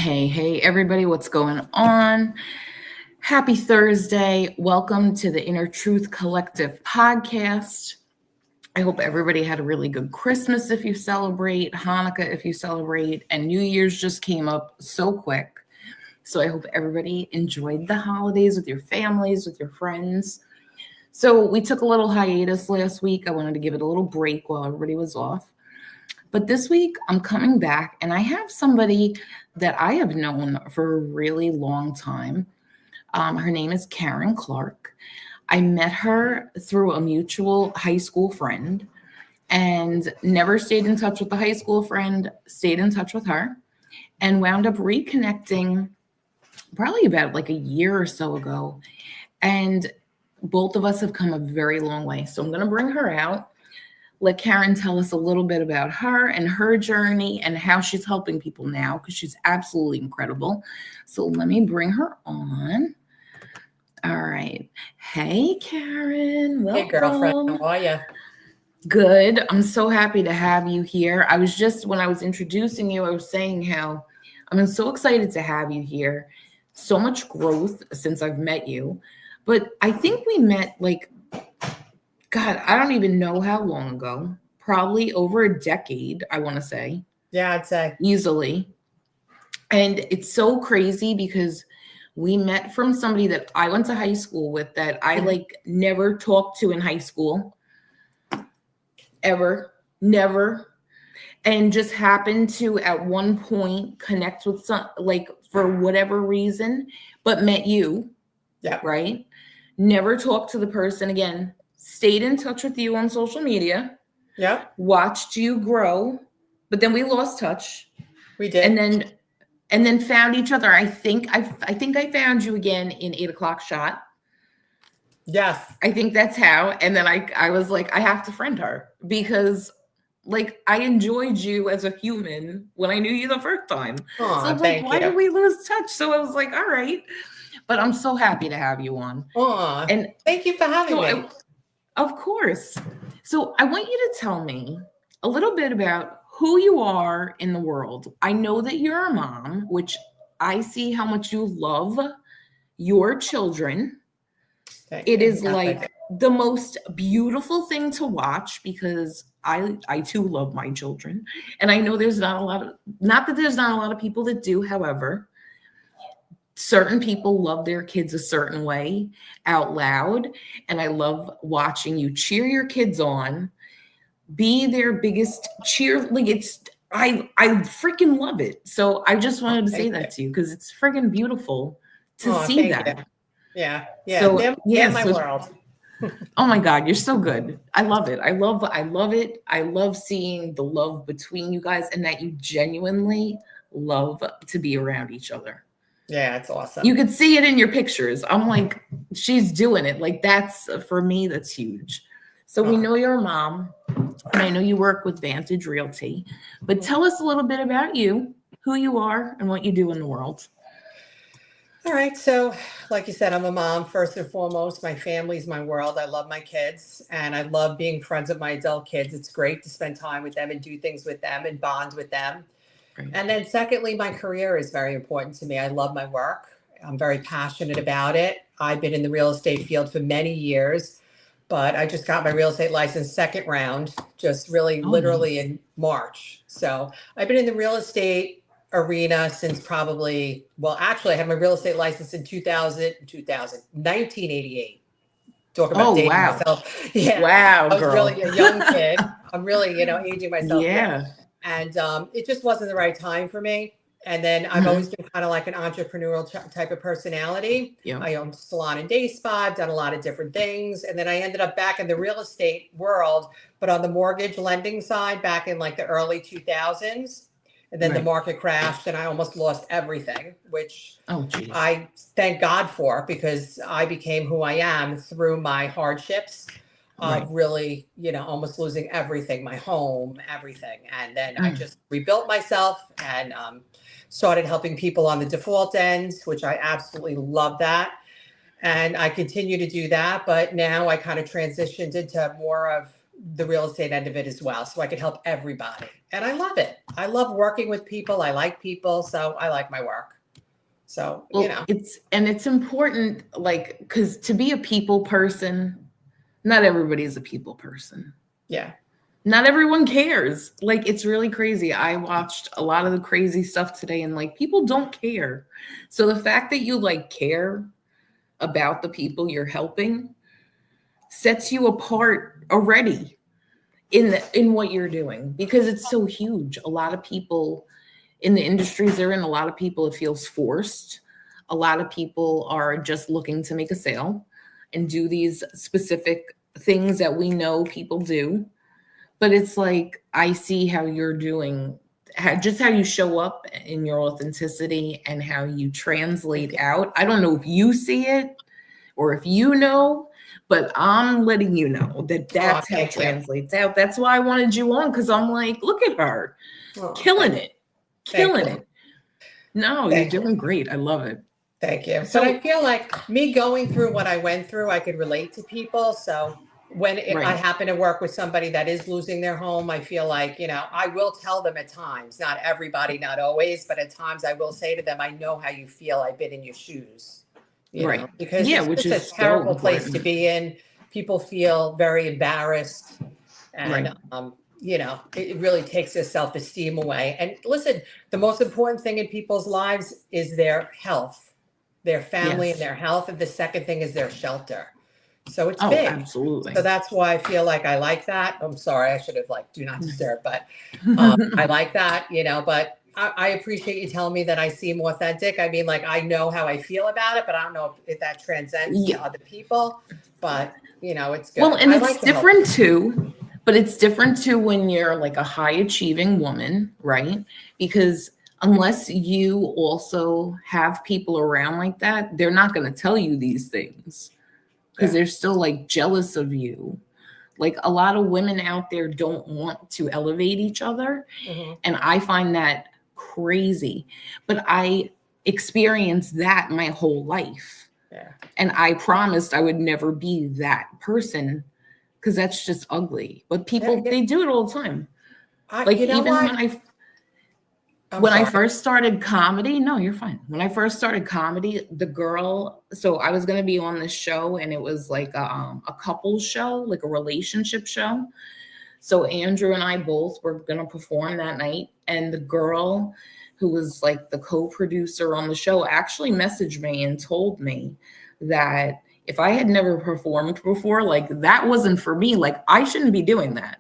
Hey, everybody, what's going on? Happy Thursday. Welcome to the Inner Truth Collective podcast. I hope everybody had a really good Christmas if you celebrate, Hanukkah if you celebrate, and New Year's just came up so quick. So I hope everybody enjoyed the holidays with your families, with your friends. So we took a little hiatus last week. I wanted to give it a little break while everybody was off. But this week I'm coming back and I have somebody that I have known for a really long time. Her name is Karen Clark. I met her through a mutual high school friend and never stayed in touch with the high school friend, stayed in touch with her and wound up reconnecting probably about like a year or so ago. And both of us have come a very long way. So I'm going to bring her out. Let Karen tell us a little bit about her and her journey and how she's helping people now, because she's absolutely incredible. So let me bring her on. All right. Hey, Karen. Welcome. Hey, girlfriend. How are you? Good. I'm so happy to have you here. When I was introducing you, I was saying how I'm so excited to have you here. So much growth since I've met you. But I think we met God, I don't even know how long ago. Probably over a decade, I want to say. Yeah, I'd say. Easily. And it's so crazy because we met from somebody that I went to high school with that I never talked to in high school. Ever. Never. And just happened to at one point connect with some, for whatever reason, but met you. Yeah. Right? Never talked to the person again. Stayed in touch with you on social media. Yeah. Watched you grow, but then we lost touch. We did. And then found each other. I think I found you again in 8 o'clock shot. Yes. I think that's how. And then I was like, I have to friend her because I enjoyed you as a human when I knew you the first time. Aw, so I was thank why you. did we lose touch? So I was like, all right. But I'm so happy to have you on. Aw, and thank you for having me. Of course. So I want you to tell me a little bit about who you are in the world. I know that you're a mom, which I see how much you love your children. It is the most beautiful thing to watch because I too love my children. And I know there's not that there's not a lot of people that do, however. Certain people love their kids a certain way out loud. And I love watching you cheer your kids on, be their biggest cheer. I freaking love it. So I just wanted to say that to you because it's freaking beautiful to see that. You. Yeah. So, they're my world. Oh my God, you're so good. I love it. I love it. I love seeing the love between you guys and that you genuinely love to be around each other. Yeah, it's awesome. You could see it in your pictures. I'm like, she's doing it. That's, for me, that's huge. So we know you're a mom, and I know you work with Vantage Realty, but tell us a little bit about you, who you are, and what you do in the world. All right. So like you said, I'm a mom first and foremost. My family's my world. I love my kids, and I love being friends with my adult kids. It's great to spend time with them and do things with them and bond with them. And then secondly, my career is very important to me. I love my work. I'm very passionate about it. I've been in the real estate field for many years, but I just got my real estate license second round, just literally in March. So I've been in the real estate arena since I had my real estate license in 1988. Talk about dating myself. Yeah. Wow, I was really a young kid. I'm really, aging myself. Yeah. And it just wasn't the right time for me. And then I've always been kind of like an entrepreneurial type of personality. Yeah. I owned a salon and day spa, I've done a lot of different things. And then I ended up back in the real estate world, but on the mortgage lending side back in the early 2000s. And then the market crashed and I almost lost everything, which I thank God for, because I became who I am through my hardships. Really, almost losing everything, my home, everything. And then I just rebuilt myself and started helping people on the default end, which I absolutely love that. And I continue to do that. But now I kind of transitioned into more of, the real estate end of it as well, so I could help everybody. And I love it. I love working with people. I like people, so I like my work. So, Well, it's important, like, because to be a people person, not everybody's a people person. Yeah. Not everyone cares. Like, it's really crazy. I watched a lot of the crazy stuff today, and like, people don't care. So the fact that you like care about the people you're helping sets you apart already in what you're doing, because it's so huge. A lot of people in the industries they're in, a lot of people, it feels forced. A lot of people are just looking to make a sale and do these specific things that we know people do. But it's like, I see how you're doing, just how you show up in your authenticity and how you translate out. I don't know if you see it or if you know, but I'm letting you know that that's how it translates out. That's why I wanted you on, because I'm like, look at her, killing it. No, you're doing great. I love it. Thank you. So, but I feel like me going through what I went through, I could relate to people. So when I happen to work with somebody that is losing their home, I feel like, I will tell them at times, not everybody, not always, but at times I will say to them, I know how you feel. I've been in your shoes. Because it's a terrible place to be in. People feel very embarrassed, and it really takes their self-esteem away. And listen, the most important thing in people's lives is their health, their family, and their health. And the second thing is their shelter. So it's big. Absolutely. So that's why I feel like I like that. I'm sorry, I should have do not disturb, but I like that, but I appreciate you telling me that I seem authentic. I mean, I know how I feel about it, but I don't know if that transcends to other people. But it's good. Well, and it's different too. But it's different too when you're like a high achieving woman, right? Because unless you also have people around like that, they're not going to tell you these things, because they're still jealous of you. Like, a lot of women out there don't want to elevate each other. Mm-hmm. And I find that crazy, but I experienced that my whole life. Yeah. And I promised I would never be that person, because that's just ugly. But people, they do it all the time. When I first started comedy, no, you're fine. When I first started comedy, the girl, so I was going to be on this show, and it was like a couples show, like a relationship show. So Andrew and I both were going to perform that night. And the girl who was like the co-producer on the show actually messaged me and told me that if I had never performed before, that wasn't for me. I shouldn't be doing that.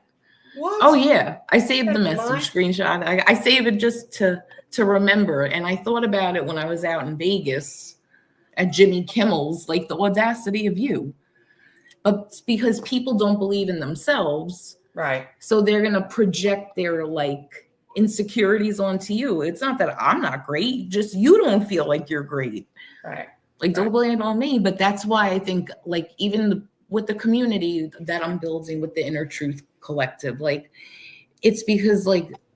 What? Oh yeah. I saved the message screenshot. I save it just to remember. And I thought about it when I was out in Vegas at Jimmy Kimmel's, the audacity of you. But it's because people don't believe in themselves. Right. So they're going to project their insecurities onto you. It's not that I'm not great, just you don't feel like you're great. Right. Don't blame it on me. But that's why I think even with the community that I'm building with the Inner Truth Collective, it's because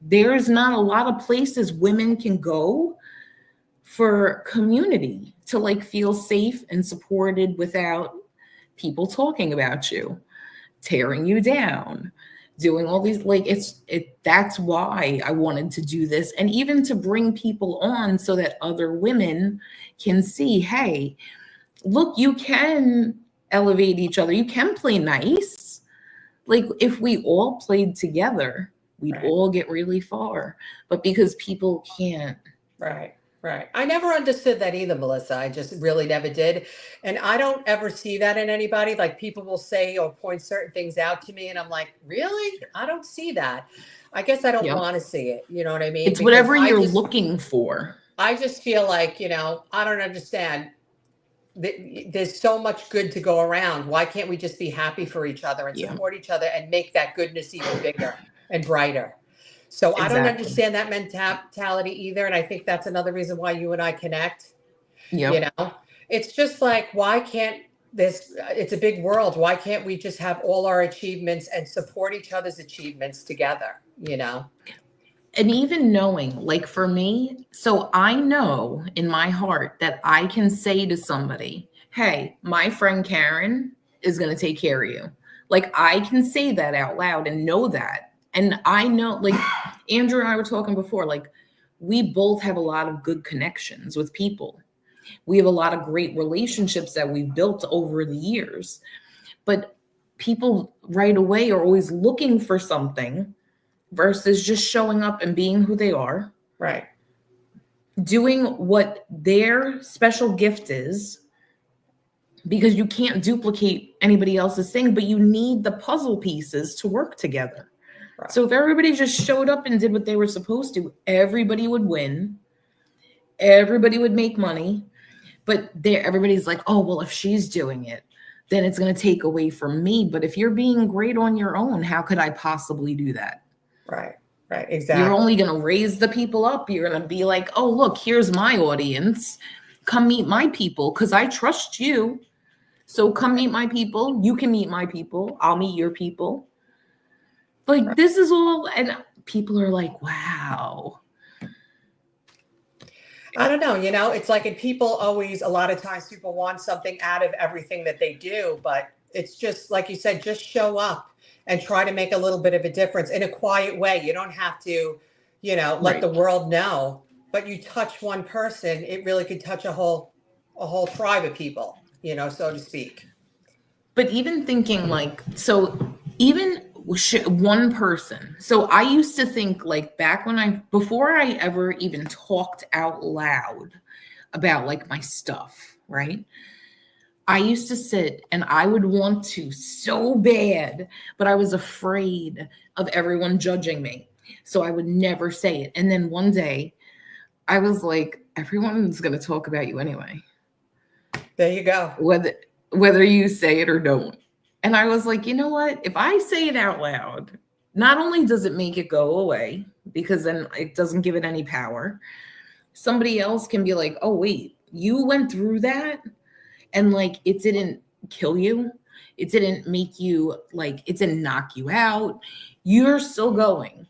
there's not a lot of places women can go for community to feel safe and supported without people talking about you, tearing you down, doing all these that's why I wanted to do this, and even to bring people on so that other women can see, hey, look, you can elevate each other, you can play nice. If we all played together, we'd all get really far. But because people can't. Right. I never understood that either, Melissa. I just really never did. And I don't ever see that in anybody. People will say or point certain things out to me, and I'm like, really? I don't see that. I guess I don't want to see it. You know what I mean? It's whatever you're looking for. I just feel I don't understand. There's so much good to go around. Why can't we just be happy for each other and support each other and make that goodness even bigger and brighter? So I don't understand that mentality either. And I think that's another reason why you and I connect. Yeah. It's just why can't it's a big world. Why can't we just have all our achievements and support each other's achievements together, And even knowing, for me, so I know in my heart that I can say to somebody, hey, my friend Karen is going to take care of you. Like I can say that out loud and know that. And I know, like Andrew and I were talking before, like we both have a lot of good connections with people. We have a lot of great relationships that we've built over the years. But people right away are always looking for something versus just showing up and being who they are, Right. doing what their special gift is, because you can't duplicate anybody else's thing, but you need the puzzle pieces to work together. Right. So if everybody just showed up and did what they were supposed to, everybody would win. Everybody would make money. But everybody's like, oh, well, if she's doing it, then it's going to take away from me. But if you're being great on your own, how could I possibly do that? Right. Right. Exactly. You're only going to raise the people up. You're going to be like, oh, look, here's my audience. Come meet my people because I trust you. So come meet my people. You can meet my people. I'll meet your people. Like Right. this is all, and people are like, wow. I don't know, it's like, and people always, a lot of times people want something out of everything that they do, but it's just, like you said, just show up and try to make a little bit of a difference in a quiet way. You don't have to, let Right. the world know, but you touch one person, it really could touch a whole tribe of people, so to speak. But even thinking like, so even one person. So I used to think like back when before I ever even talked out loud about like my stuff, right? I used to sit and I would want to so bad, but I was afraid of everyone judging me. So I would never say it. And then one day I was like, everyone's going to talk about you anyway. There you go. Whether you say it or don't. And I was like, you know what? If I say it out loud, not only does it make it go away, because then it doesn't give it any power, somebody else can be like, oh, wait, you went through that and like it didn't kill you. It didn't make you like, it didn't knock you out. You're still going.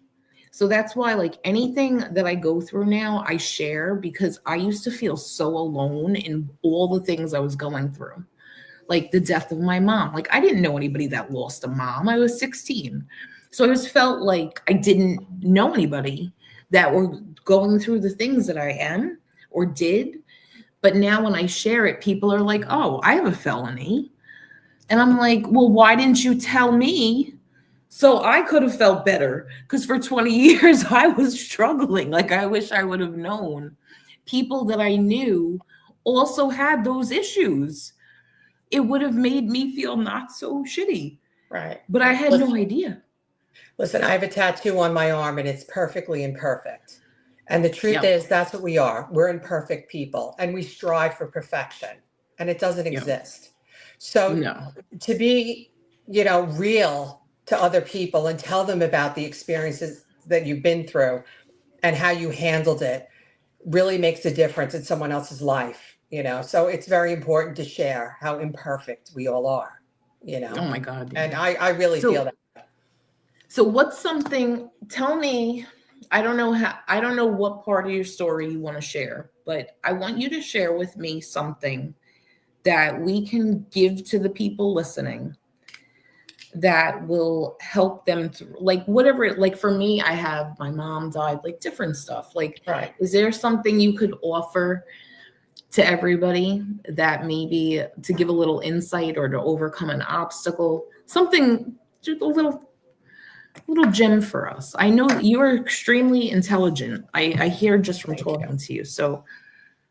So that's why like anything that I go through now, I share because I used to feel so alone in all the things I was going through. Like the death of my mom. Like I didn't know anybody that lost a mom. I was 16. So I just felt like I didn't know anybody that were going through the things that I am or did. But now when I share it, people are like, oh, I have a felony. And I'm like, well, why didn't you tell me? So I could have felt better because for 20 years I was struggling. Like I wish I would have known. People that I knew also had those issues. It would have made me feel not so shitty. Right. But I had no idea. Listen, I have a tattoo on my arm and it's perfectly imperfect. And the truth Yep. is that's what we are. We're imperfect people and we strive for perfection and it doesn't Yep. exist. So No. to be, real to other people and tell them about the experiences that you've been through and how you handled it really makes a difference in someone else's life. So it's very important to share how imperfect we all are, Oh my God. Yeah. and I really feel that. So what's something, tell me, I don't know what part of your story you want to share, but I want you to share with me something that we can give to the people listening that will help them through, like whatever, like for me, I have my mom died, like different stuff. Like, Right. Is there something you could offer to everybody that maybe to give a little insight or to overcome an obstacle, something, just a little gem for us? I know you are extremely intelligent. I hear just from talking to you. So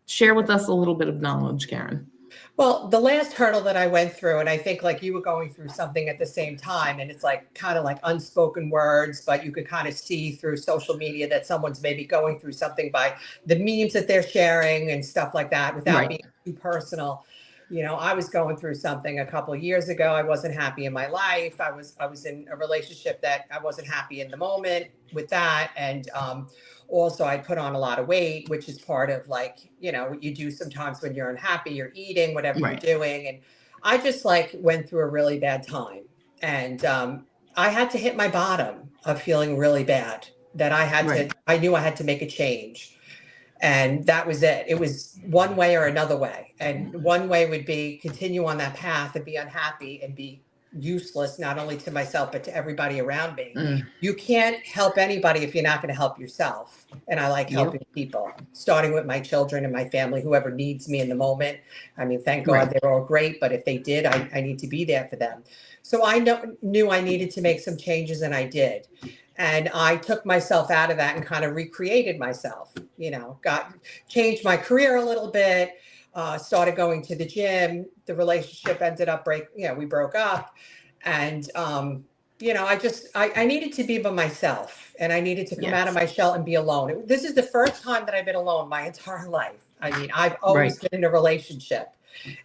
share with us a little bit of knowledge, Karen. Well, the last hurdle that I went through, and I think like you were going through something at the same time, and it's like kind of like unspoken words, but you could kind of see through social media that someone's maybe going through something by the memes that they're sharing and stuff like that without Right. being too personal. I was going through something a couple of years ago. I wasn't happy in my life. I was in a relationship that I wasn't happy in the moment with that. And also I put on a lot of weight, which is part of like, what you do sometimes when you're unhappy, you're eating, whatever Right. you're doing. And I just like went through a really bad time. And I had to hit my bottom of feeling really bad that I had Right. to, I knew I had to make a change. And that was it. It was one way or another way. And one way would be continue on that path and be unhappy and be useless, not only to myself, but to everybody around me. Mm, You can't help anybody if you're not going to help yourself. And I like yep. helping people, starting with my children and my family, whoever needs me in the moment. I mean, thank God Right. they're all great, but if they did, I need to be there for them. So I knew I needed to make some changes, and I did. And I took myself out of that and kind of recreated myself, changed my career a little bit, started going to the gym. The relationship ended up we broke up. And, I needed to be by myself, and I needed to come out of Yes. my shell and be alone. This is the first time that I've been alone my entire life. I mean, I've always Right. been in a relationship,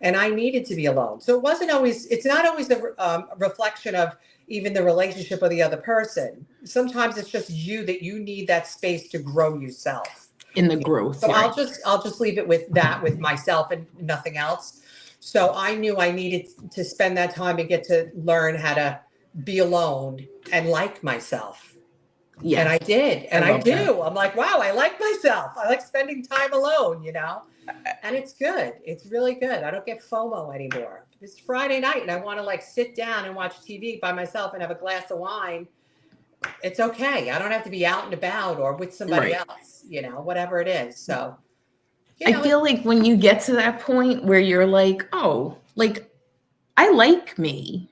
and I needed to be alone. So it's not always the reflection of even the relationship or the other person. Sometimes it's just you, that you need that space to grow yourself. In the growth. So Right. I'll just leave it with that, with myself and nothing else. So I knew I needed to spend that time and get to learn how to be alone and like myself. Yeah. And I did. And I love do. that. I'm like, wow, I like myself. I like spending time alone, and it's good. It's really good. I don't get FOMO anymore. It's Friday night and I want to like sit down and watch TV by myself and have a glass of wine. It's okay. I don't have to be out and about or with somebody Right. else, whatever it is. So, I feel like when you get to that point where you're like, oh, like, I like me.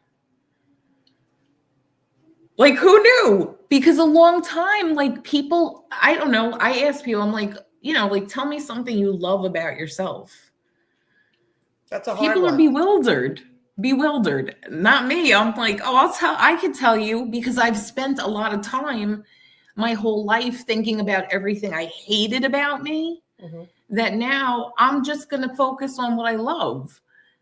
Like, who knew? Because a long time, like, people, I don't know, I ask people, I'm like, like, tell me something you love about yourself. that's a hard People are one. bewildered. Not me. I'm like, oh, I can tell you because I've spent a lot of time my whole life thinking about everything I hated about me, that now I'm just going to focus on what I love.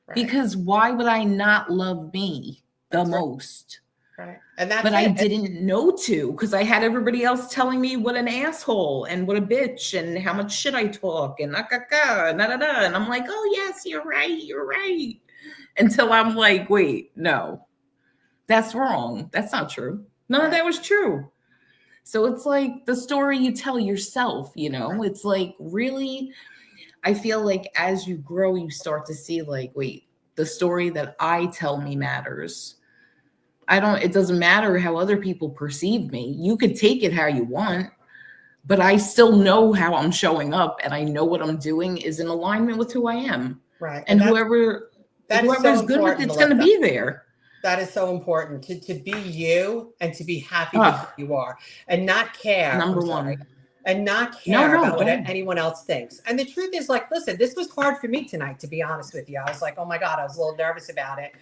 Right. Because why would I not love me the most? Right. And that's But it. I didn't know to, because I had everybody else telling me what an asshole and what a bitch and how much shit I talk and and I'm like, oh yes, you're right. Until I'm like, wait, no, that's wrong. That's not true. None of that was true. So it's like the story you tell yourself, it's like, really, I feel like as you grow, you start to see like, wait, the story that I tell me matters. It doesn't matter how other people perceive me. You could take it how you want, but I still know how I'm showing up and I know what I'm doing is in alignment with who I am. Right. And whoever's so good with it's going to be there. That is so important to be you and to be happy with who you are and not care. Number one. And not care about what don't. anyone else thinks. And the truth is, like, listen, this was hard for me tonight, to be honest with you. I was like, oh my God, I was a little nervous about it.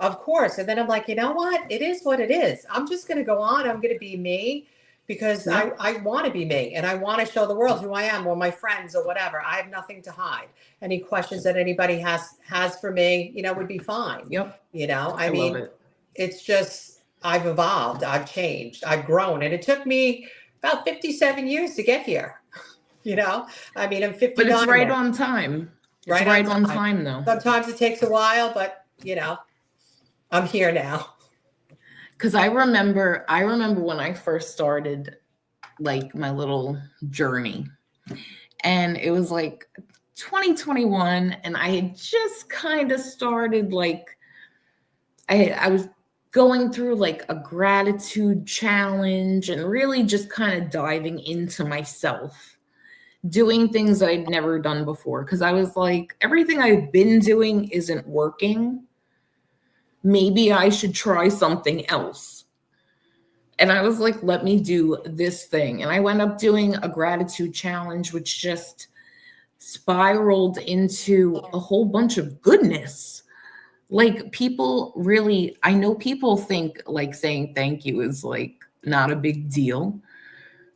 Of course. And then I'm like, you know what? It is what it is. I'm just going to go on. I'm going to be me because I want to be me and I want to show the world who I am or my friends or whatever. I have nothing to hide. Any questions that anybody has for me, would be fine. Yep. I mean, it's just, I've evolved, I've changed, I've grown. And it took me about 57 years to get here. I mean, I'm 59. But it's right on time. It's right on time, though. Sometimes it takes a while, but I'm here now. Because I remember when I first started like my little journey, and it was like 2021, and I had just kind of started like I was going through like a gratitude challenge and really just kind of diving into myself, doing things that I'd never done before. Because I was like, everything I've been doing isn't working. Maybe I should try something else. And I was like, let me do this thing. And I went up doing a gratitude challenge, which just spiraled into a whole bunch of goodness. Like people really, I know people think like saying thank you is like not a big deal.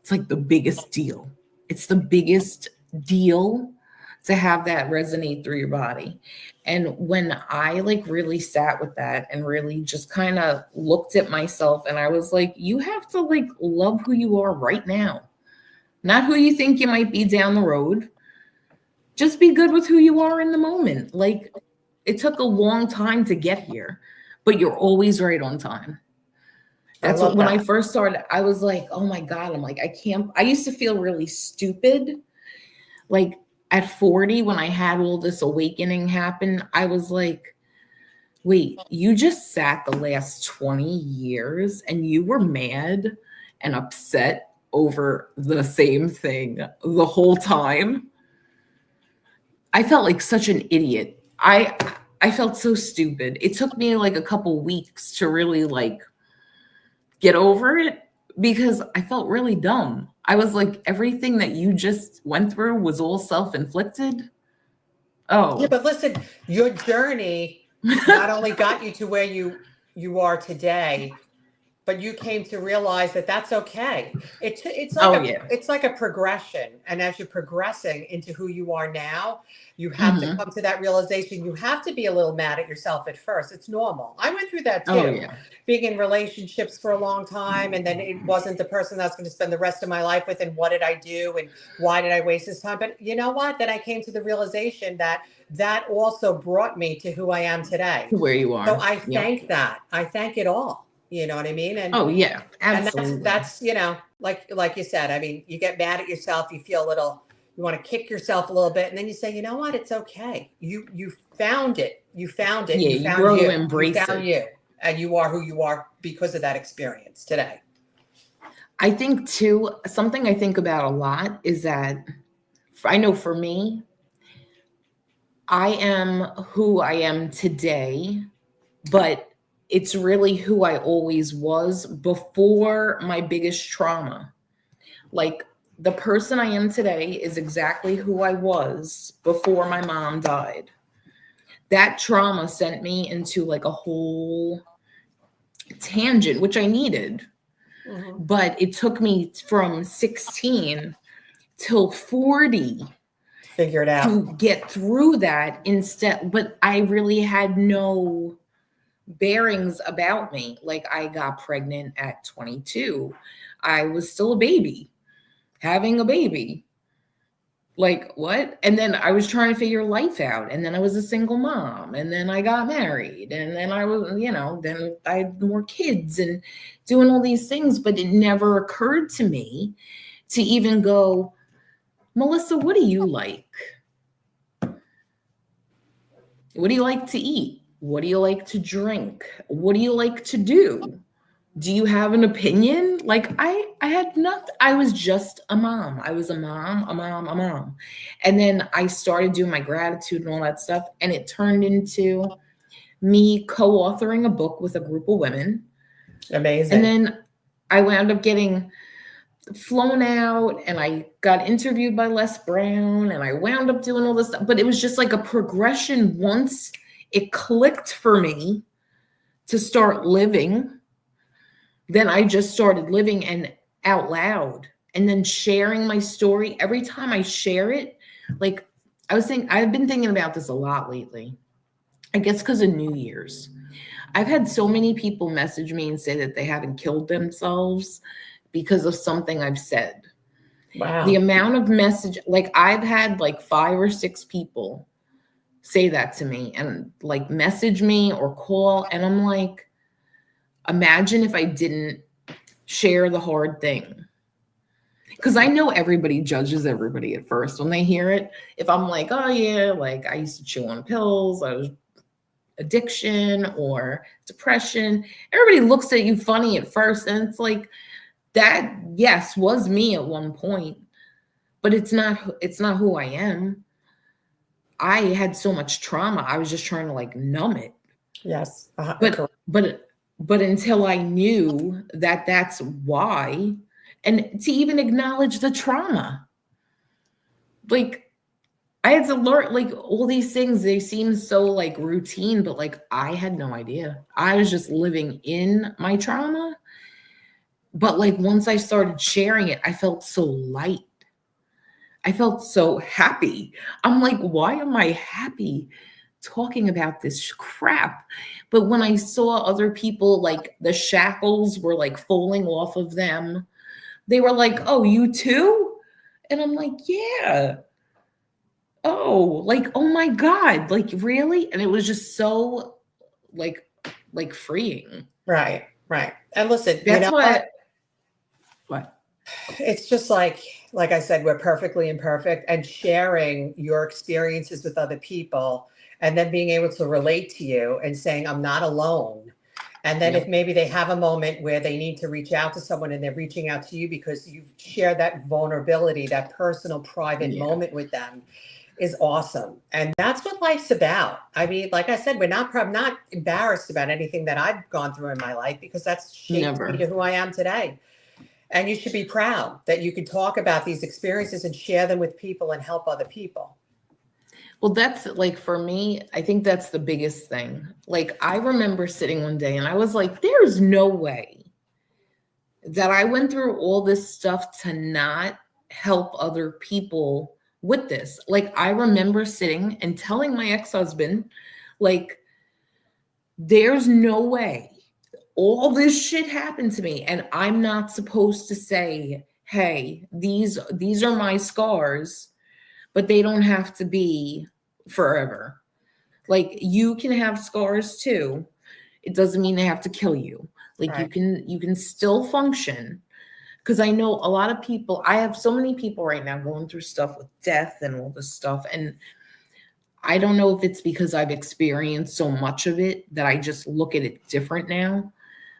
It's like the biggest deal. It's the biggest deal to have that resonate through your body. And when I like really sat with that and really just kind of looked at myself and I was like, you have to like love who you are right now, not who you think you might be down the road. Just be good with who you are in the moment. Like, it took a long time to get here, but you're always right on time. That's what, when I first started, I was like, oh my God, I'm like, I used to feel really stupid. Like at 40, when I had all this awakening happen, I was like, Wait, you just sat the last 20 years and you were mad and upset over the same thing the whole time? I felt like such an idiot. I felt so stupid. It took me like a couple weeks to really like get over it because I felt really dumb. I was like, everything that you just went through was all self-inflicted. Yeah, Oh. but listen, your journey not only got you to where you are today, but you came to realize that that's okay. Oh yeah. It's like a progression, and as you're progressing into who you are now, you have to Hmm. come to that realization. You have to be a little mad at yourself at first. It's normal. I went through that Oh too, yeah. being in relationships for a long time, and then it wasn't the person that's going to spend the rest of my life with. And what did I do? And why did I waste this time? But you know what? Then I came to the realization that that also brought me to who I am today. To where you So are. I Yep. thank that. I thank it all. You know what I mean? Oh yeah, And absolutely. that's like you said. I mean, you get mad at yourself. You feel a little. You want to kick yourself a little bit, and then you say, you know what? It's okay. You found it. You found it. Yeah, You you found grow to you. You embrace found it. you, and you are who you are because of that experience today. I think too, something I think about a lot is that I know for me, I am who I am today, but it's really who I always was before my biggest trauma. Like the person I am today is exactly who I was before my mom died. That trauma sent me into like a whole tangent, which I needed. Hmm. But it took me from 16 till 40 Figure it out. to get through that instead. But I really had no bearings about me. Like I got pregnant at 22. I was still a baby, having a baby. Like what? And then I was trying to figure life out. And then I was a single mom. And then I got married. And then I was, then I had more kids and doing all these things. But it never occurred to me to even go, Melissa, what do you like? What do you like to eat? What do you like to drink? What do you like to do? Do you have an opinion? Like I had nothing. I was just a mom. I was a mom, a mom, a mom. And then I started doing my gratitude and all that stuff. And it turned into me co-authoring a book with a group of women. And Amazing. then I wound up getting flown out and I got interviewed by Les Brown and I wound up doing all this stuff. But it was just like a progression once it clicked for me to start living. Then I just started living and out loud and then sharing my story. Every time I share it, like I've been thinking about this a lot lately. I guess because of New Year's. I've had so many people message me and say that they haven't killed themselves because of something I've said. The Wow. amount of message, like I've had like 5 or 6 people say that to me and like message me or call. And I'm like, imagine if I didn't share the hard thing. Because I know everybody judges everybody at first when they hear it. If I'm like, oh yeah, like I used to chew on pills, I was addiction or depression, everybody looks at you funny at first. And it's like that, yes, was me at one point, but it's not who I am. I had so much trauma. I was just trying to like numb it. Yes. But Correct. but until I knew that that's why, and to even acknowledge the trauma, like I had to learn like all these things. They seem so like routine, but like I had no idea. I was just living in my trauma. But like once I started sharing it, I felt so light. I felt so happy. I'm like, why am I happy talking about this crap? But when I saw other people, like the shackles were like falling off of them, they were like, oh, you too? And I'm like, yeah. Oh, like, oh my God, like really? And it was just so like freeing. Right. Right. And listen, you That's know what? what? It's just like I said, we're perfectly imperfect, and sharing your experiences with other people and then being able to relate to you and saying, I'm not alone. And then Yeah. if maybe they have a moment where they need to reach out to someone and they're reaching out to you because you've shared that vulnerability, that personal, private Yeah. moment with them, is awesome. And that's what life's about. I mean, like I said, I'm not embarrassed about anything that I've gone through in my life because that's shaped me Never. to who I am today. And you should be proud that you can talk about these experiences and share them with people and help other people. Well, that's like for me, I think that's the biggest thing. Like, I remember sitting one day and I was like, there's no way that I went through all this stuff to not help other people with this. Like, I remember sitting and telling my ex-husband, like, there's no way all this shit happened to me and I'm not supposed to say, hey, these are my scars, but they don't have to be forever. Like, you can have scars too. It doesn't mean they have to kill you. Like, Right. you can still function. Because I know a lot of people, I have so many people right now going through stuff with death and all this stuff. And I don't know if it's because I've experienced so much of it that I just look at it different now.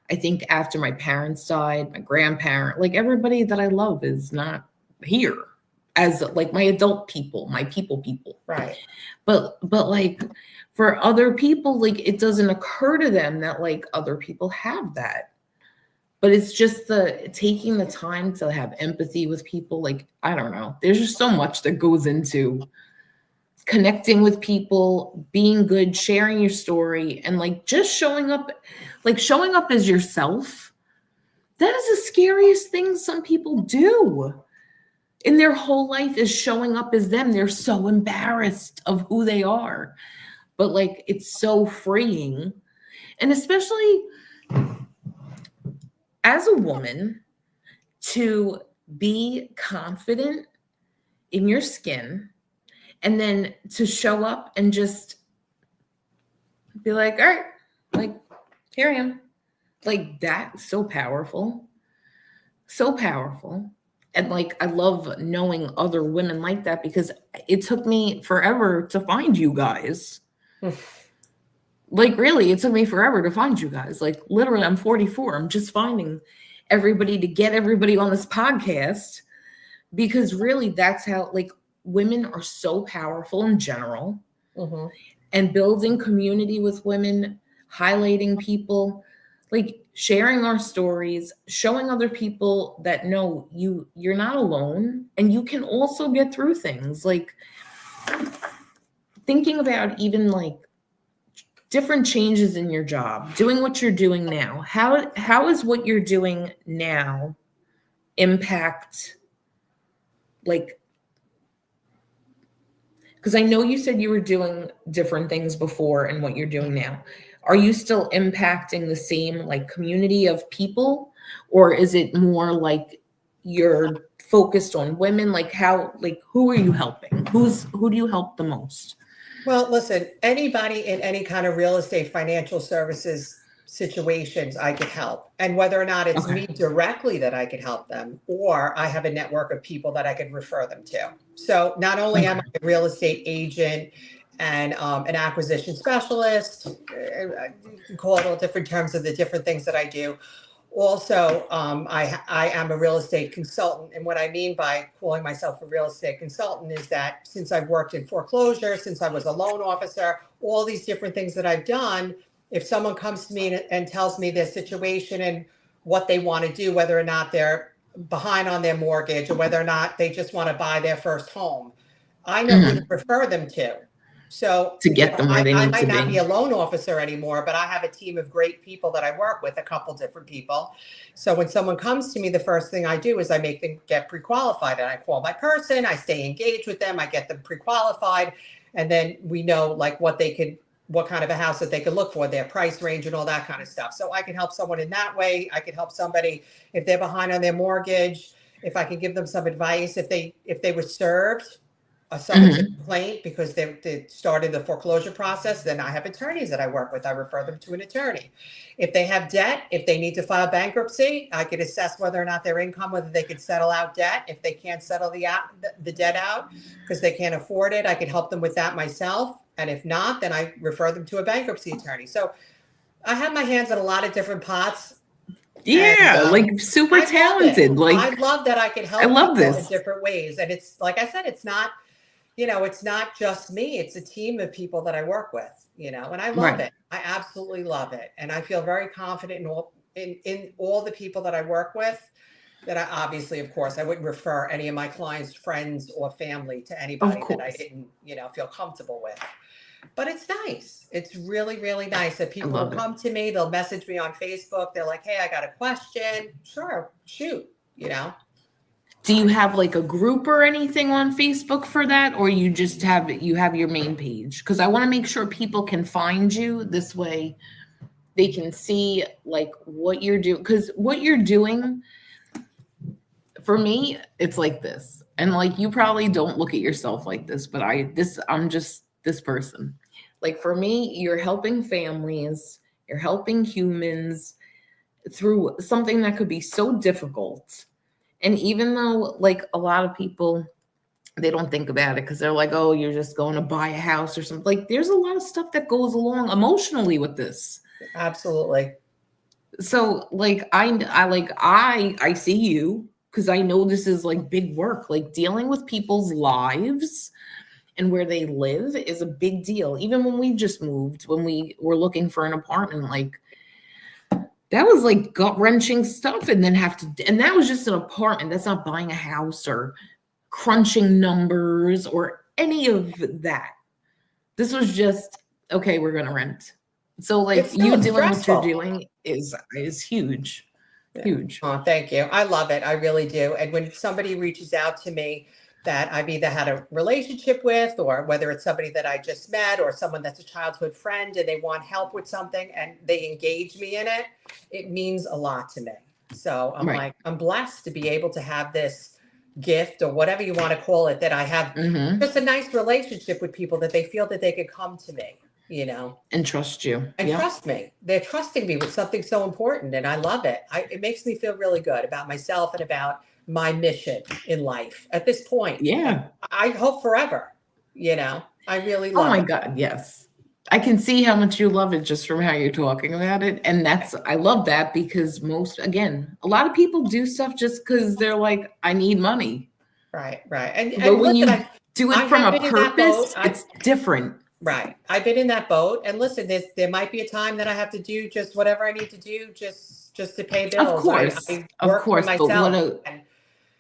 I think after my parents died, my grandparent, like everybody that I love is not here as like my adult people, my people. Right. But like for other people, like it doesn't occur to them that like other people have that. But it's just the taking the time to have empathy with people. Like, I don't know. There's just so much that goes into connecting with people, being good, sharing your story, and like just showing up as yourself. That is the scariest thing some people do in their whole life, is showing up as them. They're so embarrassed of who they are. But like, it's so freeing. And especially as a woman, to be confident in your skin and then to show up and just be like, all right, like, here I am. Like, that's so powerful. So powerful. And like, I love knowing other women like that because it took me forever to find you guys. Like, really, it took me forever to find you guys. Like, literally, I'm 44. I'm just finding everybody to get everybody on this podcast because really that's how, like, women are so powerful in general. Mm-hmm. And building community with women, highlighting people, like sharing our stories, showing other people that no, you're not alone and you can also get through things. Like thinking about even like different changes in your job, doing what you're doing now. How is what you're doing now impact, like, because I know you said you were doing different things before and what you're doing now. Are you still impacting the same like community of people, or is it more like you're focused on women? Like how, like who are you helping? Who do you help the most? Well, listen, anybody in any kind of real estate, financial services situations, I could help. And whether or not it's me directly that I could help them, or I have a network of people that I could refer them to. So not only am I a real estate agent and an acquisition specialist, you can call it all different terms of the different things that I do. Also, I am a real estate consultant. And what I mean by calling myself a real estate consultant is that since I've worked in foreclosure, since I was a loan officer, all these different things that I've done, if someone comes to me and tells me their situation and what they want to do, whether or not they're behind on their mortgage or whether or not they just want to buy their first home, I know who to refer them to. So to get them where they I need might to not be. be a loan officer anymore, but I have a team of great people that I work with, a couple different people. So when someone comes to me, the first thing I do is I make them get pre-qualified, and I call my person, I stay engaged with them, I get them pre-qualified, and then we know like what kind of a house that they could look for, their price range and all that kind of stuff. So I can help someone in that way. I can help somebody if they're behind on their mortgage, if I can give them some advice, if they were served someone's a complaint because they started the foreclosure process, then I have attorneys that I work with. I refer them to an attorney. If they have debt, if they need to file bankruptcy, I could assess whether or not their income, whether they could settle out debt. If they can't settle the debt out because they can't afford it, I could help them with that myself. And if not, then I refer them to a bankruptcy attorney. So I have my hands in a lot of different pots. Yeah, And, like super talented. Like I love that I can help I love people this in different ways. And it's like I said, it's not, it's not just me. It's a team of people that I work with, and I love it. I absolutely love it. And I feel very confident in all the people that I work with, that I obviously, of course, I wouldn't refer any of my clients, friends, or family to anybody that I didn't, feel comfortable with. But it's nice. It's really, really nice that people will come to me. They'll message me on Facebook. They're like, hey, I got a question. Sure, shoot, Do you have like a group or anything on Facebook for that? Or you just have your main page? Because I want to make sure people can find you this way. They can see like what you're doing. Because what you're doing, for me, it's like this. And like, you probably don't look at yourself like this, but I'm just this person. Like for me, you're helping families, you're helping humans through something that could be so difficult. And even though like a lot of people, they don't think about it because they're like, oh, you're just going to buy a house or something. Like there's a lot of stuff that goes along emotionally with this. Absolutely. So like I see you because I know this is like big work, like dealing with people's lives and where they live is a big deal. Even when we just moved, when we were looking for an apartment, like that was like gut-wrenching stuff. And that was just an apartment. That's not buying a house or crunching numbers or any of that. This was just, okay, we're going to rent. So like you doing what you're doing is huge. Yeah. Huge. Oh, thank you. I love it. I really do. And when somebody reaches out to me that I've either had a relationship with, or whether it's somebody that I just met or someone that's a childhood friend and they want help with something and they engage me in it, it means a lot to me. So I'm like, I'm blessed to be able to have this gift or whatever you want to call it, that I have just a nice relationship with people that they feel that they could come to me, and trust you and trust me. They're trusting me with something so important. And I love it. It makes me feel really good about myself and about my mission in life at this point. Yeah. I hope forever, I really love it. Oh my God. Yes. I can see how much you love it just from how you're talking about it. And I love that because a lot of people do stuff just because they're like, I need money. Right. And when you do it from a purpose, it's different. Right. I've been in that boat. And listen, there might be a time that I have to do just whatever I need to do just to pay bills. Of course. I work for myself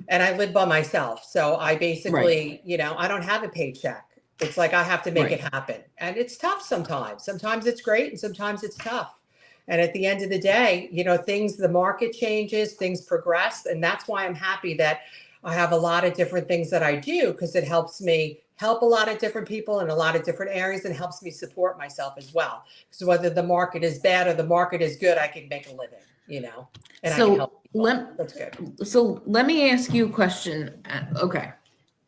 and I live by myself. So I basically, I don't have a paycheck. It's like I have to make it happen. And it's tough sometimes. Sometimes it's great and sometimes it's tough. And at the end of the day, the market changes, things progress. And that's why I'm happy that I have a lot of different things that I do, because it helps me help a lot of different people in a lot of different areas and helps me support myself as well. So whether the market is bad or the market is good, I can make a living, and I can help people. That's good. So let me ask you a question. Okay.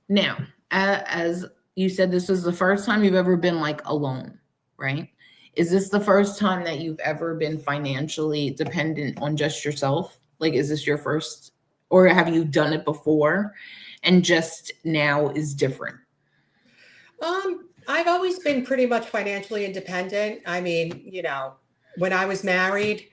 Now, as you said, this is the first time you've ever been like alone, right? Is this the first time that you've ever been financially dependent on just yourself? Like, is this your first, or have you done it before and just now is different? I've always been pretty much financially independent. I mean, when I was married,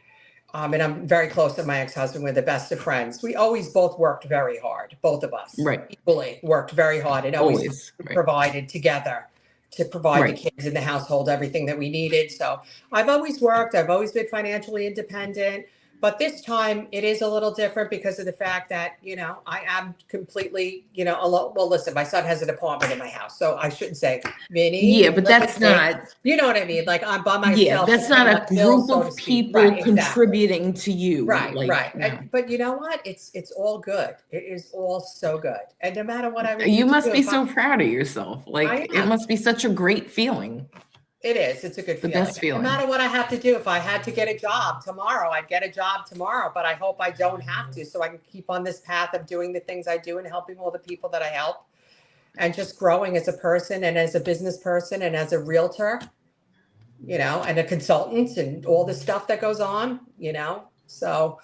and I'm very close to my ex-husband, we're the best of friends. We always both worked very hard, both of us. Equally worked very hard and always provided together to provide the kids in the household everything that we needed. So I've always worked. I've always been financially independent. But this time it is a little different because of the fact that, I am completely, alone. Well, listen, my son has an apartment in my house, so I shouldn't say mini. Yeah, but that's not. You know what I mean? Like I'm by myself. Yeah, that's not a group of people contributing to you. Right. But you know what? It's all good. It is all so good. And no matter what I would you must be so proud of yourself. Like it must be such a great feeling. It is. It's a good feeling. The best feeling. No matter what I have to do, if I had to get a job tomorrow, I'd get a job tomorrow. But I hope I don't have to, so I can keep on this path of doing the things I do and helping all the people that I help. and just growing as a person and as a business person and as a realtor, and a consultant and all the stuff that goes on, so,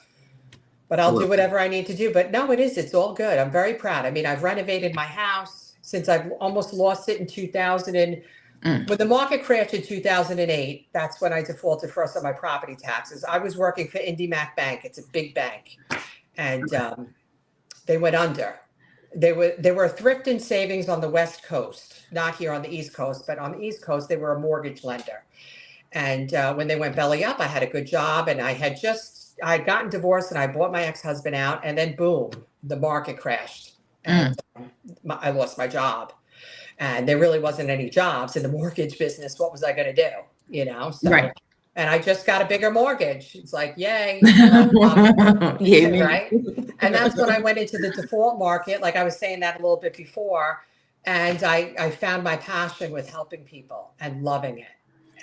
but I'll do whatever I need to do. But no, it's all good. I'm very proud. I mean, I've renovated my house since I've almost lost it in 2000. When the market crashed in 2008, that's when I defaulted first on my property taxes. I was working for IndyMac Bank. It's a big bank. And they went under. They were thrift and savings on the West Coast, not here on the East Coast, but on the East Coast, they were a mortgage lender. And when they went belly up, I had a good job, and I had gotten divorced, and I bought my ex-husband out, and then boom, the market crashed, and I lost my job, and there really wasn't any jobs in the mortgage business. What was I going to do? So, right. And I just got a bigger mortgage. It's like, yay, Yeah, right? And that's when I went into the default market, like I was saying that a little bit before, and I found my passion with helping people and loving it.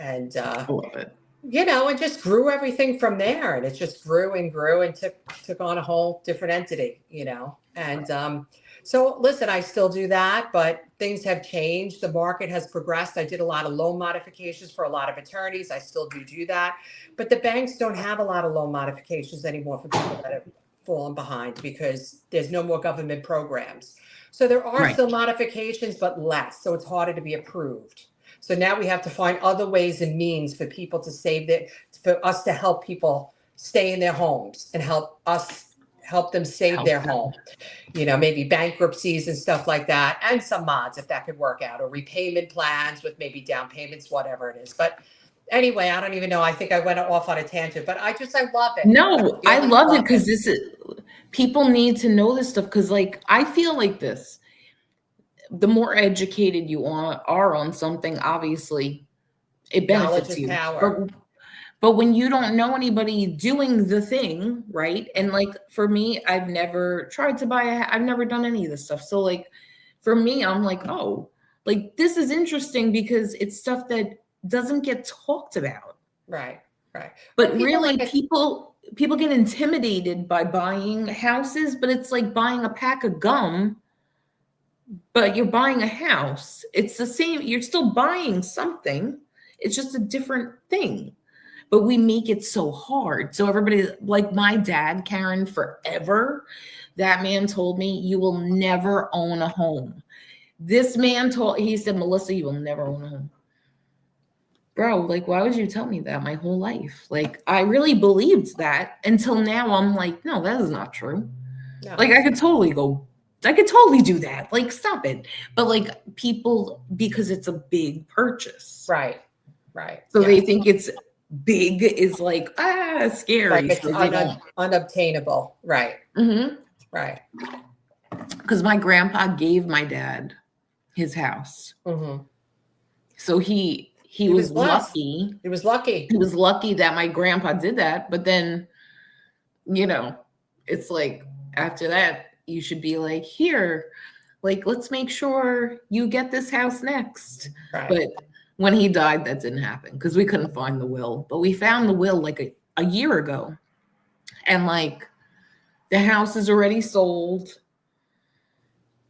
And, I love it. and just grew everything from there. And it just grew and grew and took on a whole different entity, And so listen, I still do that, but things have changed. The market has progressed. I did a lot of loan modifications for a lot of attorneys. I still do that. But the banks don't have a lot of loan modifications anymore for people that have fallen behind because there's no more government programs. So there are still modifications, but less. So it's harder to be approved. So now we have to find other ways and means for people to for us to help people stay in their homes and help them save their home. Maybe bankruptcies and stuff like that, and some mods if that could work out, or repayment plans with maybe down payments, whatever it is. But anyway, I don't even know. I think I went off on a tangent, but I love it. No, I love it because people need to know this stuff because, I feel like this. The more educated you are on something, obviously, it benefits you. Power. But when you don't know anybody doing the thing, right? And for me, I've never tried to buy I've never done any of this stuff. So for me, I'm oh, this is interesting because it's stuff that doesn't get talked about. Right. But really, people get intimidated by buying houses, but it's like buying a pack of gum. But you're buying a house. It's the same. You're still buying something. It's just a different thing. But we make it so hard. So everybody, like my dad, Karen, forever, that man told me, you will never own a home. This man he said, Melissa, you will never own a home. Bro, why would you tell me that my whole life? I really believed that until now. I'm no, that is not true. No. I could totally do that. Stop it. But people, because it's a big purchase. Right. So they think it's big is scary. It's unobtainable. Right. Mm-hmm. Right. Because my grandpa gave my dad his house. Mm-hmm. So he was lucky. He was lucky. He was lucky that my grandpa did that. But then, it's after that, you should be here, let's make sure you get this house next. Right. But when he died, that didn't happen because we couldn't find the will. But we found the will a year ago. And the house is already sold.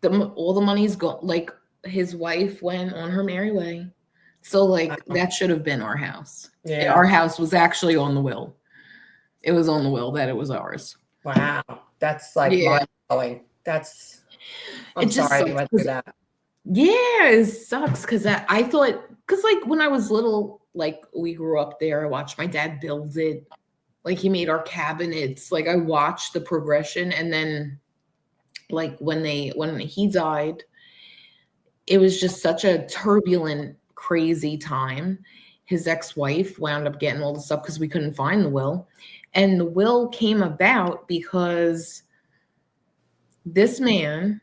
All the money's gone. His wife went on her merry way. So that should have been our house. Yeah. Our house was actually on the will. It was on the will that it was ours. Wow. That's mind-blowing. I'm sorry you went through that. Yeah, it sucks because I thought, when I was little, we grew up there, I watched my dad build it. He made our cabinets. I watched the progression. And then when he died, it was just such a turbulent, crazy time. His ex-wife wound up getting all the stuff because we couldn't find the will. And the will came about because this man,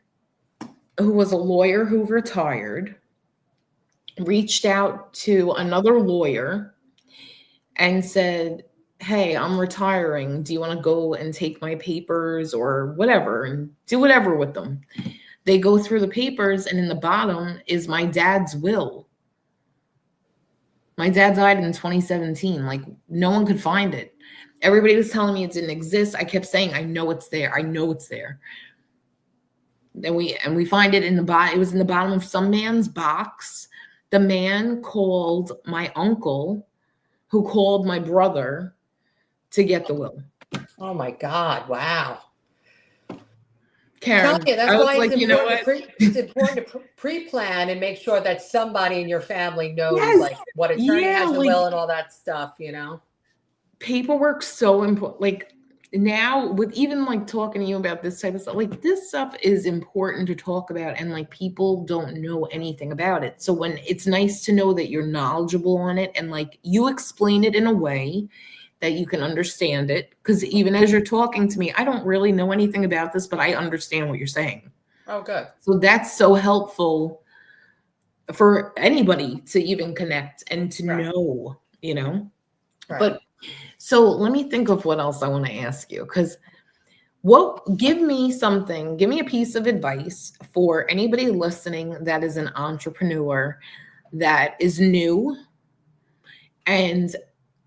who was a lawyer who retired, reached out to another lawyer and said, hey, I'm retiring. Do you want to go and take my papers or whatever and do whatever with them? They go through the papers, and in the bottom is my dad's will. My dad died in 2017. No one could find it. Everybody was telling me it didn't exist. I kept saying, I know it's there. I know it's there. And we find it in the bottom. It was in the bottom of some man's box. The man called my uncle, who called my brother to get the will. Oh my God. Wow. Karen, Tell you, that's I was why like, you know what? it's important to pre-plan and make sure that somebody in your family knows Yes. like what attorney Yeah, has the like will and all that stuff, you know? paperwork's so important. Like now, with even like talking to you about this type of stuff, like this stuff is important to talk about, and like people don't know anything about it. So when it's nice to know that you're knowledgeable on it, and like you explain it in a way that you can understand it, because even as you're talking to me, I don't really know anything about this, but I understand what you're saying. Oh, good. So that's so helpful for anybody to even connect and to Right. know, you know. Right. But so let me think of what else I want to ask you, because give me a piece of advice for anybody listening that is an entrepreneur that is new and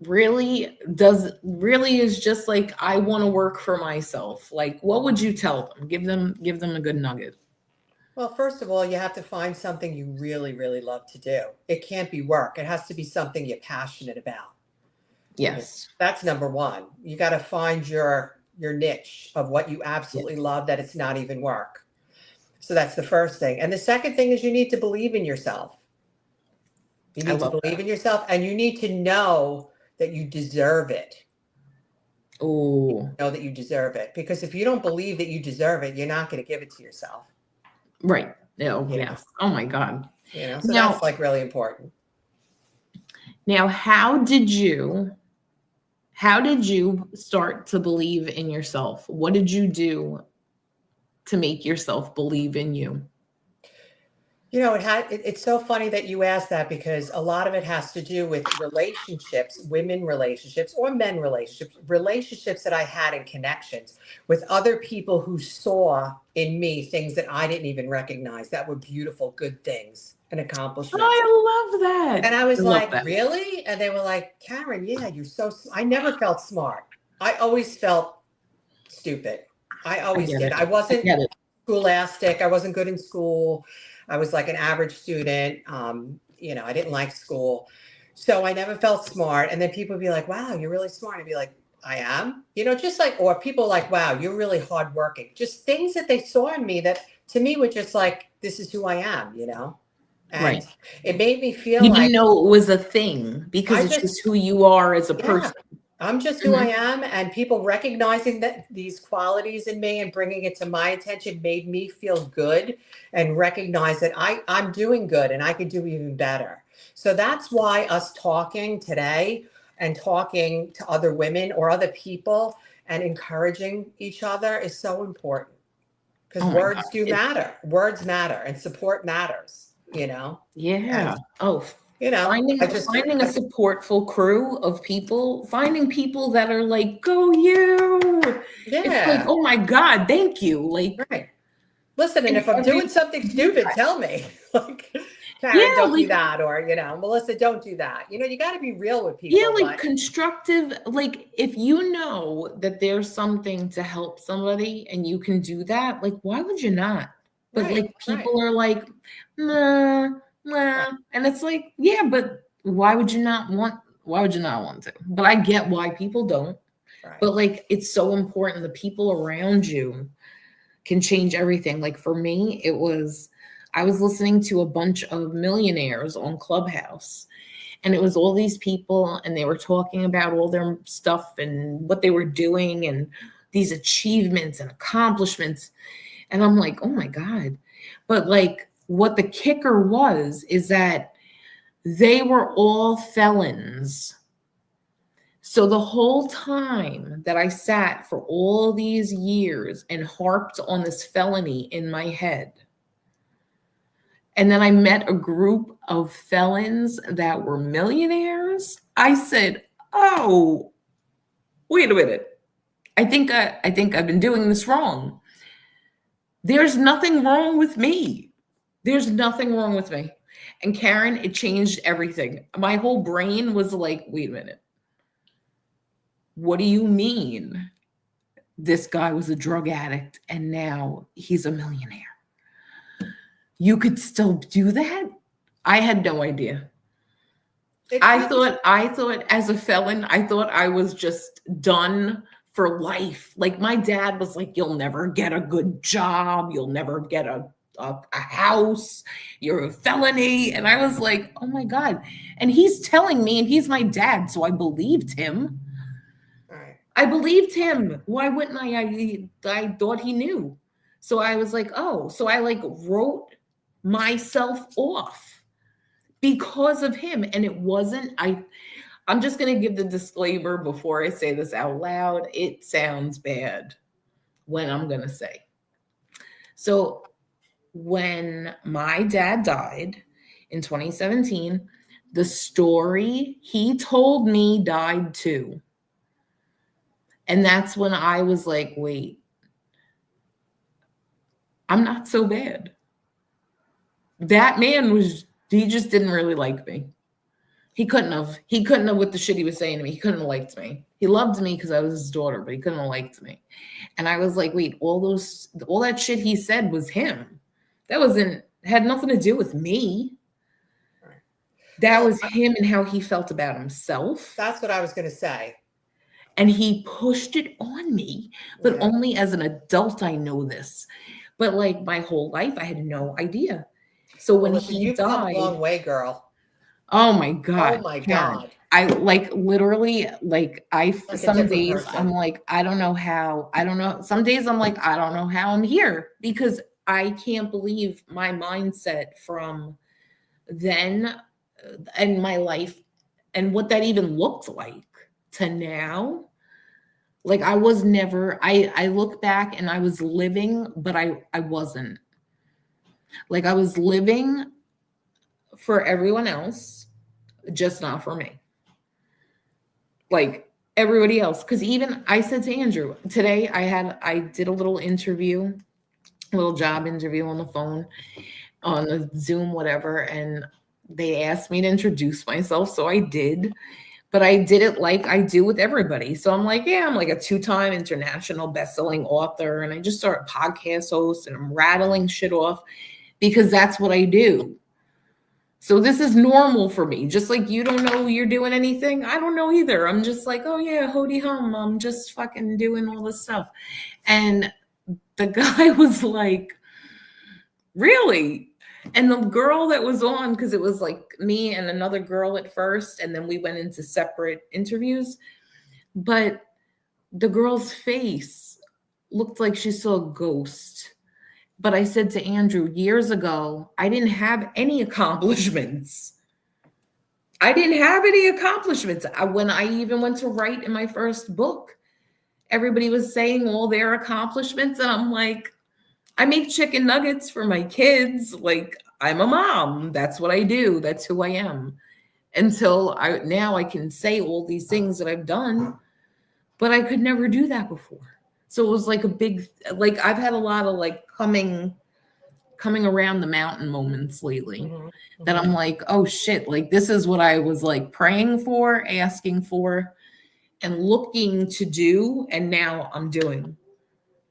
really is just like, I want to work for myself. Like, what would you tell them? Give them a good nugget. Well, first of all, you have to find something you really, really love to do. It can't be work. It has to be something you're passionate about. Yes. That's number one. You got to find your niche of what you absolutely love, that it's not even work. So that's the first thing. And the second thing is you need to believe in yourself. You need to believe in yourself, and you need to know that you deserve it. Oh, Know that you deserve it, because if you don't believe that you deserve it, you're not going to give it to yourself. right. No, You know? yes. Oh my God. So that's like really important. Now, how did you start to believe in yourself? What did you do to make yourself believe in you? You know, it's so funny that you asked that, because a lot of it has to do with relationships, women relationships or men relationships that I had in connections with other people who saw in me things that I didn't even recognize that were beautiful, good things and accomplishments. I love that. And I was like, really? And they were like, Karen, yeah, I never felt smart. I always felt stupid. I always did. I wasn't scholastic. I wasn't good in school. I was like an average student. I didn't like school. So I never felt smart. And then people would be like, wow, you're really smart. I'd be like, I am, just like, or people like, wow, you're really hardworking. Just things that they saw in me that to me were just like, this is who I am, And it made me feel you like didn't know it was a thing, because it's just who you are as a person. I'm just who I am, and people recognizing that these qualities in me and bringing it to my attention made me feel good and recognize that I'm doing good and I could do even better. So that's why us talking today and talking to other women or other people and encouraging each other is so important, because words do matter. Words matter, and support matters, Yeah. And, finding a supportful crew of people, finding people that are like, go you. Yeah. It's like, oh my God, thank you. Like, right. Listen, and if I'm doing something stupid, tell me. Like, Karen, don't do that. Or, Melissa, don't do that. You got to be real with people. Yeah, like constructive, like if you know that there's something to help somebody and you can do that, like, why would you not? But like people are like, nah. And it's like, yeah, but why would you not want to? But I get why people don't. But like, it's so important. The people around you can change everything. Like for me, I was listening to a bunch of millionaires on Clubhouse, and it was all these people, and they were talking about all their stuff and what they were doing and these achievements and accomplishments. And I'm like, oh my God. But like, what the kicker is that they were all felons. So the whole time that I sat for all these years and harped on this felony in my head, and then I met a group of felons that were millionaires, I said, oh, wait a minute. I think I've been doing this wrong. There's nothing wrong with me. There's nothing wrong with me. And Karen, it changed everything. My whole brain was like, wait a minute. What do you mean? This guy was a drug addict and now he's a millionaire. You could still do that? I had no idea. It I feels thought as a felon, I thought I was just done for life. Like my dad was like, you'll never get a good job, you'll never get a house, you're a felony. And I was like, oh my God. And he's telling me, and he's my dad, so I believed him. all right. I believed him. Why wouldn't I thought he knew. So I was like, oh, so I like wrote myself off because of him. And it wasn't, I'm just going to give the disclaimer before I say this out loud. It sounds bad when I'm going to say. So when my dad died in 2017, the story he told me died too. And that's when I was like, wait, I'm not so bad. That man he just didn't really like me. He couldn't have with the shit he was saying to me. He couldn't have liked me. He loved me because I was his daughter, but he couldn't have liked me. And I was like, wait, all that shit he said was him. That had nothing to do with me. That was him and how he felt about himself. That's what I was going to say. And he pushed it on me, but only as an adult I know this. But like my whole life, I had no idea. So when he died, come a long way, girl. Oh my God. Oh my God. I like literally some days person. I'm like, I don't know. Some days I'm like, I don't know how I'm here because I can't believe my mindset from then and my life and what that even looked like to now. Like I was never, I look back and I was living, but I wasn't. Like I was living for everyone else, just not for me. Like everybody else. Because even I said to Andrew, today I did a little interview, a little job interview on the phone, on the Zoom, whatever. And they asked me to introduce myself. So I did. But I did it like I do with everybody. So I'm like, yeah, I'm like a 2-time international best-selling author. And I just started a podcast host and I'm rattling shit off because that's what I do. So this is normal for me. Just like you don't know you're doing anything. I don't know either. I'm just like, oh yeah, hoody hum. I'm just fucking doing all this stuff. And the guy was like, really? And the girl that was on, because it was like me and another girl at first, and then we went into separate interviews. But the girl's face looked like she saw a ghost. But I said to Andrew, years ago, I didn't have any accomplishments. When I even went to write in my first book, everybody was saying all their accomplishments. And I'm like, I make chicken nuggets for my kids. Like I'm a mom. That's what I do. That's who I am. Now I can say all these things that I've done, but I could never do that before. So it was like a big, like I've had a lot of like coming around the mountain moments lately that I'm like, oh shit, like this is what I was like praying for, asking for, and looking to do. And now I'm doing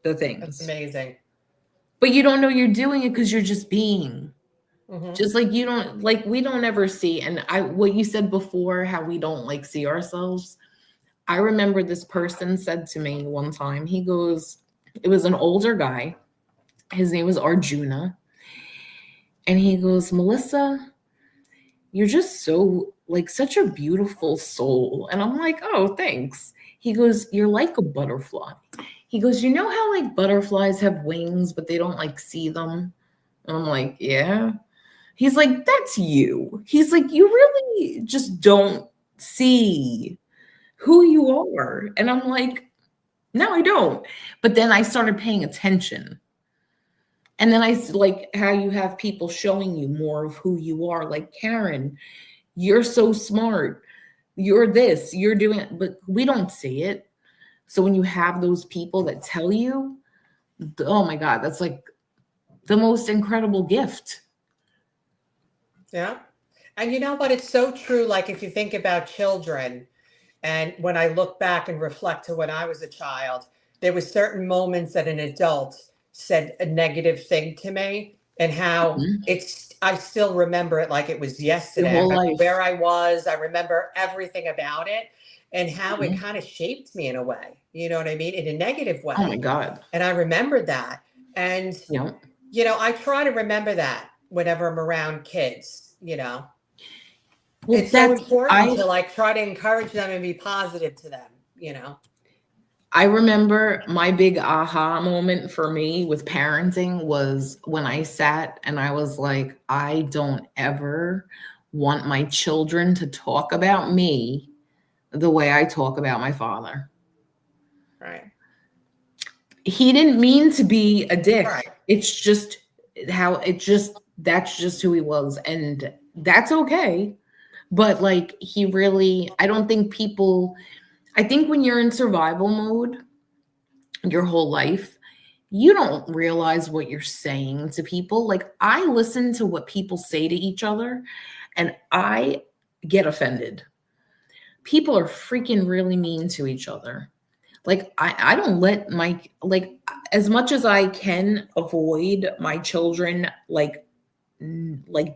the things. That's amazing. But you don't know you're doing it because you're just being. Just like you don't, like we don't ever see. And what you said before, how we don't like see ourselves. I remember this person said to me one time, he goes, it was an older guy. His name was Arjuna. And he goes, Melissa, you're just so like such a beautiful soul. And I'm like, oh, thanks. He goes, you're like a butterfly. He goes, you know how like butterflies have wings, but they don't like see them? And I'm like, yeah. He's like, that's you. He's like, you really just don't see who you are. And I'm like, no, I don't. But then I started paying attention. And then I like how you have people showing you more of who you are. Like, Karen, you're so smart. You're this, you're doing it, but we don't see it. So when you have those people that tell you, oh my God, that's like the most incredible gift. Yeah. And you know what? It's so true. Like if you think about children, and when I look back and reflect to when I was a child, there were certain moments that an adult said a negative thing to me. and how Mhm. I still remember it like it was Your yesterday. I whole remember life. where I was. I remember everything about it and how it Mhm. kind of shaped me in a way. You know what I mean? In a negative Oh my way. God. And I remembered that. And, Yep. I try to remember that whenever I'm around kids. Well, It's so that's important to like try to encourage them and be positive to them. I remember my big aha moment for me with parenting was when I sat and I was like, I don't ever want my children to talk about me the way I talk about my father. Right. He didn't mean to be a Right. dick. It's just that's just who he was. And that's okay. But like, I don't think I think when you're in survival mode your whole life, you don't realize what you're saying to people. Like, I listen to what people say to each other and I get offended. People are freaking really mean to each other. Like, I don't let as much as I can avoid my children like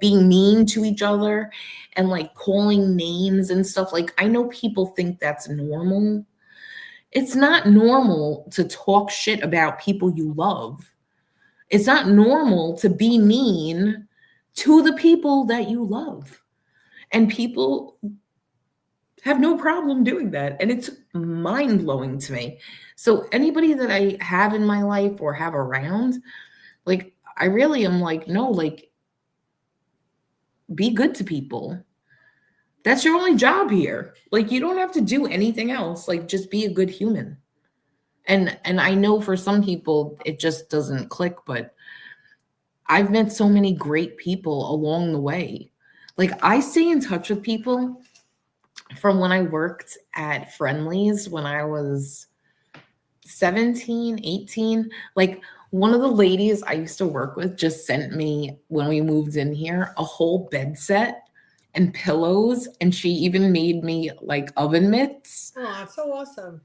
being mean to each other and like calling names and stuff. Like, I know people think that's normal. It's not normal to talk shit about people you love. It's not normal to be mean to the people that you love. And people have no problem doing that. And it's mind blowing to me. So, anybody that I have in my life or have around, like, I really am like, no, like, be good to people. That's your only job here. Like, you don't have to do anything else. Like, just be a good human. And I know for some people it just doesn't click, but I've met so many great people along the way. Like, I stay in touch with people from when I worked at Friendly's when I was 17, 18. Like, one of the ladies I used to work with just sent me, when we moved in here, a whole bed set and pillows, and she even made me like oven mitts. Oh, that's so awesome.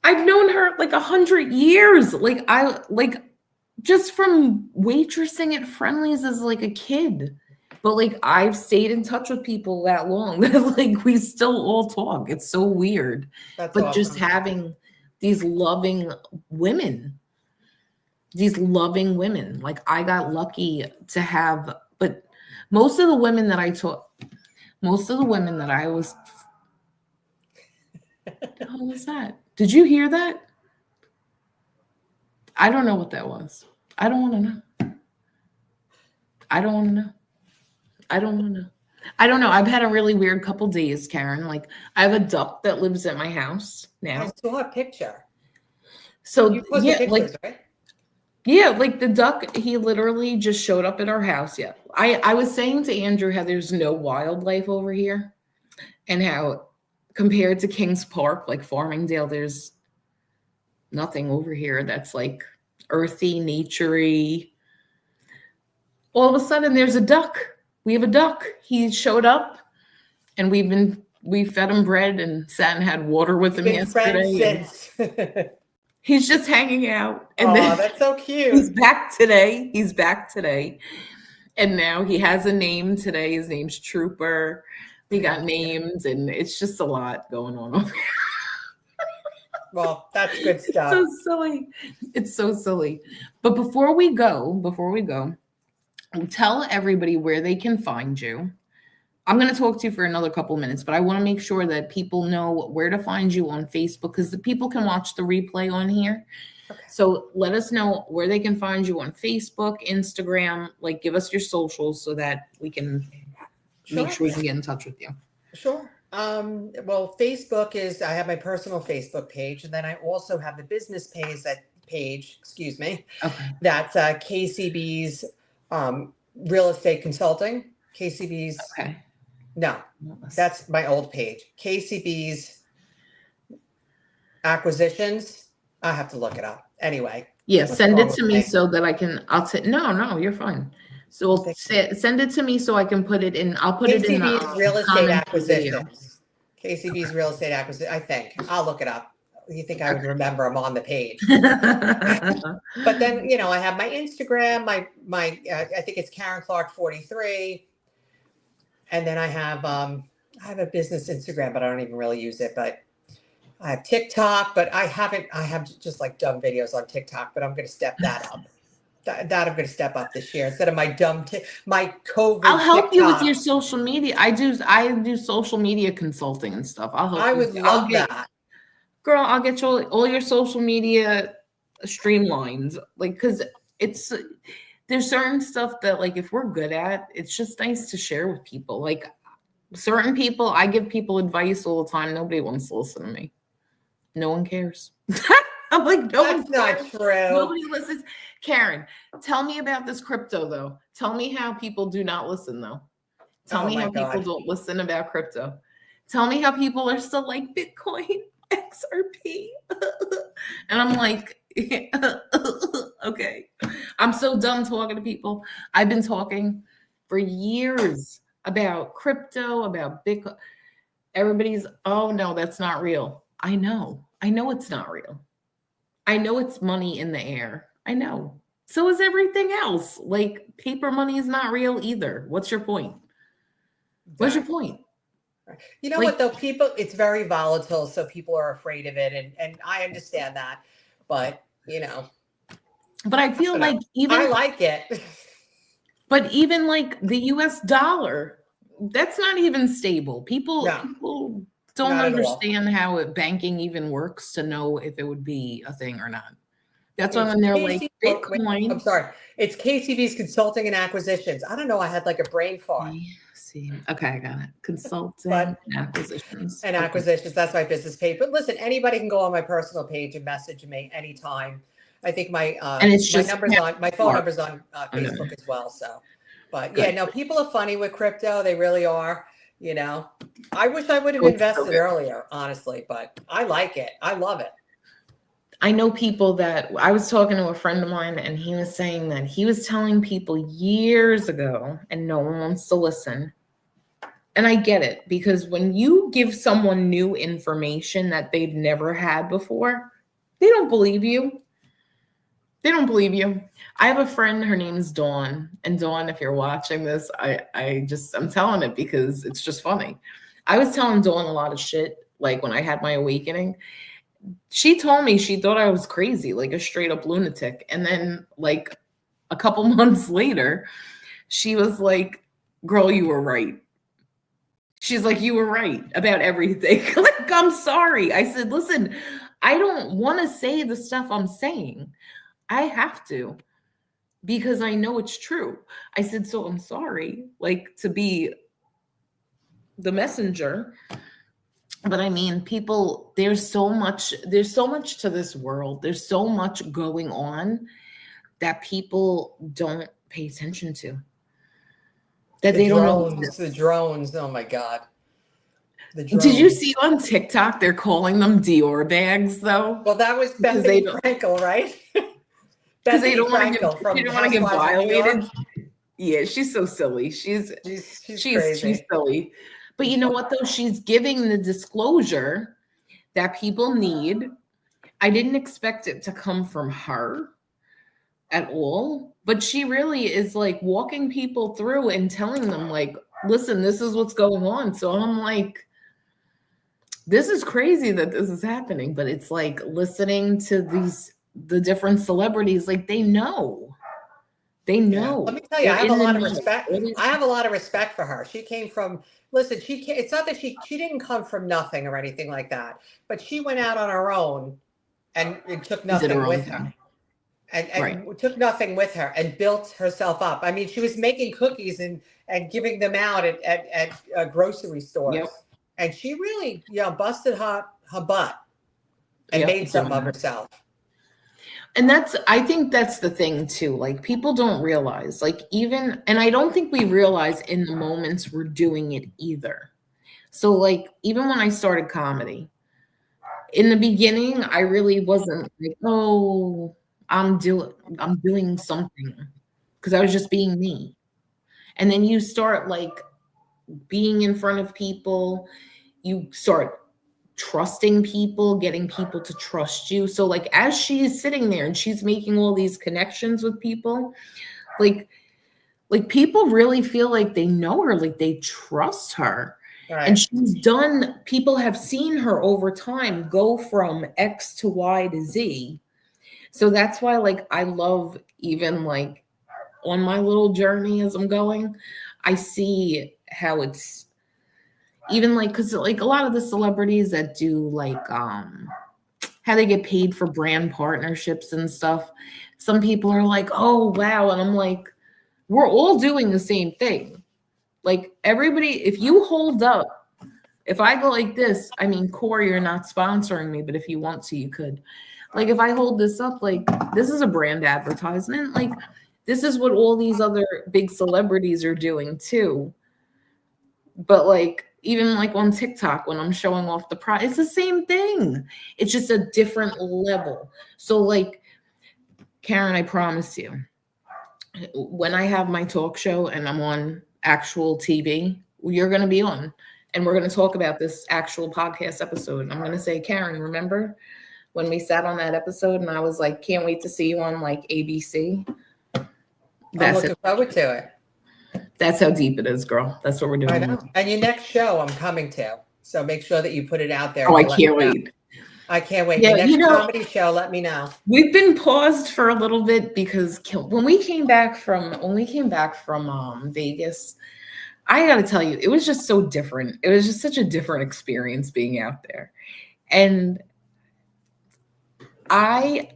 I've known her like 100 years. Like, I like just from waitressing at Friendly's as like a kid. But like, I've stayed in touch with people that long that like we still all talk. It's so weird. That's But just awesome. having these loving women, like, I got lucky to have, but most of the women that I taught, most of the women that I was, what the hell was that? Did you hear that? I don't know what that was. I don't want to know. I don't want to know. I don't want to know. I don't know. I've had a really weird couple days, Karen. Like, I have a duck that lives at my house I now. saw a picture. So You posted pictures, right? yeah, like the duck, he literally just showed up at our house. Yeah. I was saying to Andrew how there's no wildlife over here and how compared to Kings Park, like Farmingdale, there's nothing over here that's like earthy, naturey. All of a sudden there's a duck. We have a duck. He showed up and we fed him bread and sat and had water with him Been friends yesterday. since. He's just hanging out. And Oh, then that's so he's cute. back today. He's back today. And now he has a name today. His name's Trooper. We got names, and it's just a lot going on over here. Well, that's good It's stuff. so silly. It's so silly. But before we go, tell everybody where they can find you. I'm going to talk to you for another couple minutes, but I want to make sure that people know where to find you on Facebook, because the people can watch the replay on here. Okay. So let us know where they can find you on Facebook, Instagram, like give us your socials so that we can make sure we can get in touch with you. Sure. Well, Facebook is, I have my personal Facebook page, and then I also have the business page, excuse me. Okay. That's KCB's Real Estate Consulting. KCB's, Okay. no, that's my old page. KCB's Acquisitions. I have to look it up. Anyway. Yeah, What's send wrong it to with me me? so that I can, no, you're fine. So send it to me so I can put it in, I'll put it in the KCB's Real Estate comments of the video. Acquisitions. KCB's Real Estate Acquisition. I think I'll look it up. you think I would remember I'm on the page. Okay. But then, I have my Instagram, my I think it's Karen Clark 43, and then I have a business Instagram, but I don't even really use it. But I have TikTok, but I have just like dumb videos on TikTok, but I'm going to step that up. That I'm going to step up this year instead of my my COVID. I'll help you with TikTok. your social media. I do social media consulting and stuff. I'll help I you. would love that. Girl, I'll get you all your social media streamlined. Like, because there's certain stuff that, like, if we're good at, it's just nice to share with people. Like, certain people, I give people advice all the time. Nobody wants to listen to me. No one cares. I'm like, That's not true. Nobody listens. Karen, tell me about this crypto, though. Tell me how people do not listen, though. Tell me how people don't listen about crypto. Tell me how people are still like Bitcoin, XRP. And I'm like, okay. I'm so done talking to people. I've been talking for years about crypto, about Bitcoin. Everybody's, oh, no, that's not real. I know it's not real. I know it's money in the air. I know. So is everything else. Like, paper money is not real either. What's your point? What's your point? You know what, though? People, it's very volatile, so people are afraid of it. And I understand that. But, But I feel like even... I like it. But even like the US dollar, that's not even stable. People don't understand how banking even works to know if it would be a thing or not. That's why when they're like Bitcoin. I'm sorry. It's KCB's Consulting and Acquisitions. I don't know. I had like a brain fart. See. Okay, I got it. Consulting and Acquisitions. And Acquisitions. That's my business page. But listen, anybody can go on my personal page and message me anytime. I think my my phone number's on Facebook as well. So, but good. Yeah, no, people are funny with crypto. They really are. I wish I would have invested earlier, honestly, but I like it. I love it. I know people that I was talking to a friend of mine, and he was saying that he was telling people years ago, and no one wants to listen. And I get it, because when you give someone new information that they've never had before, they don't believe you. They don't believe you. I have a friend, her name's Dawn. And Dawn, if you're watching this, I'm telling it because it's just funny. I was telling Dawn a lot of shit, like when I had my awakening. She told me she thought I was crazy, like a straight up lunatic. And then like a couple months later, she was like, girl, you were right. She's like, you were right about everything. Like, I'm sorry. I said, listen, I don't want to say the stuff I'm saying. I have to, because I know it's true. I said, so I'm sorry, like, to be the messenger. But I mean, people, there's so much to this world. There's so much going on that people don't pay attention to. That they don't know. The drones. Oh my God. Did you see on TikTok, they're calling them Dior bags though? Well, that was Bethany Frankel, right? Because they don't want to get violated. Yeah, she's so silly. She's silly. But you know what, though? She's giving the disclosure that people need. I didn't expect it to come from her at all. But she really is like walking people through and telling them, like, listen, this is what's going on. So I'm like, this is crazy that this is happening. But it's like listening to the different celebrities, like they know. Yeah. Let me tell you, I have a lot of respect. I have a lot of respect for her. She came from, listen, it's not that she didn't come from nothing or anything like that, but she went out on her own and it took nothing with her. And took nothing with her and built herself up. I mean, she was making cookies and giving them out at grocery stores. Yep. And she really, busted her butt and made something of herself. And I think that's the thing too. Like, people don't realize, like, and I don't think we realize in the moments we're doing it either. So like, even when I started comedy, in the beginning, I really wasn't like, oh, I'm doing something, because I was just being me. And then you start like being in front of people, you start trusting people, getting people to trust you. So like as she's sitting there and she's making all these connections with people, like people really feel like they know her, like they trust her. And Right. people have seen her over time go from X to Y to Z. So that's why like I love, even like on my little journey as I'm going, I see how it's even like, because like a lot of the celebrities that do like how they get paid for brand partnerships and stuff, some people are like, oh wow, and I'm like, we're all doing the same thing. Like everybody, if you hold up, if I go like this, I mean, Corey, you're not sponsoring me, but if you want to, you could. Like if I hold this up, like this is a brand advertisement. Like this is what all these other big celebrities are doing too. But like even like on TikTok when I'm showing off the product, it's the same thing. It's just a different level. So like Karen, I promise you, when I have my talk show and I'm on actual TV, you're going to be on and we're going to talk about this actual podcast episode. And I'm going to say, Karen, remember when we sat on that episode and I was like, can't wait to see you on like ABC? I'm looking forward to it. That's how deep it is, girl. That's what we're doing. I know. And your next show I'm coming to. So make sure that you put it out there. Oh, I can't wait. I can't wait. Yeah, Your next comedy show, let me know. We've been paused for a little bit because when we came back from Vegas, I got to tell you, it was just so different. It was just such a different experience being out there. And I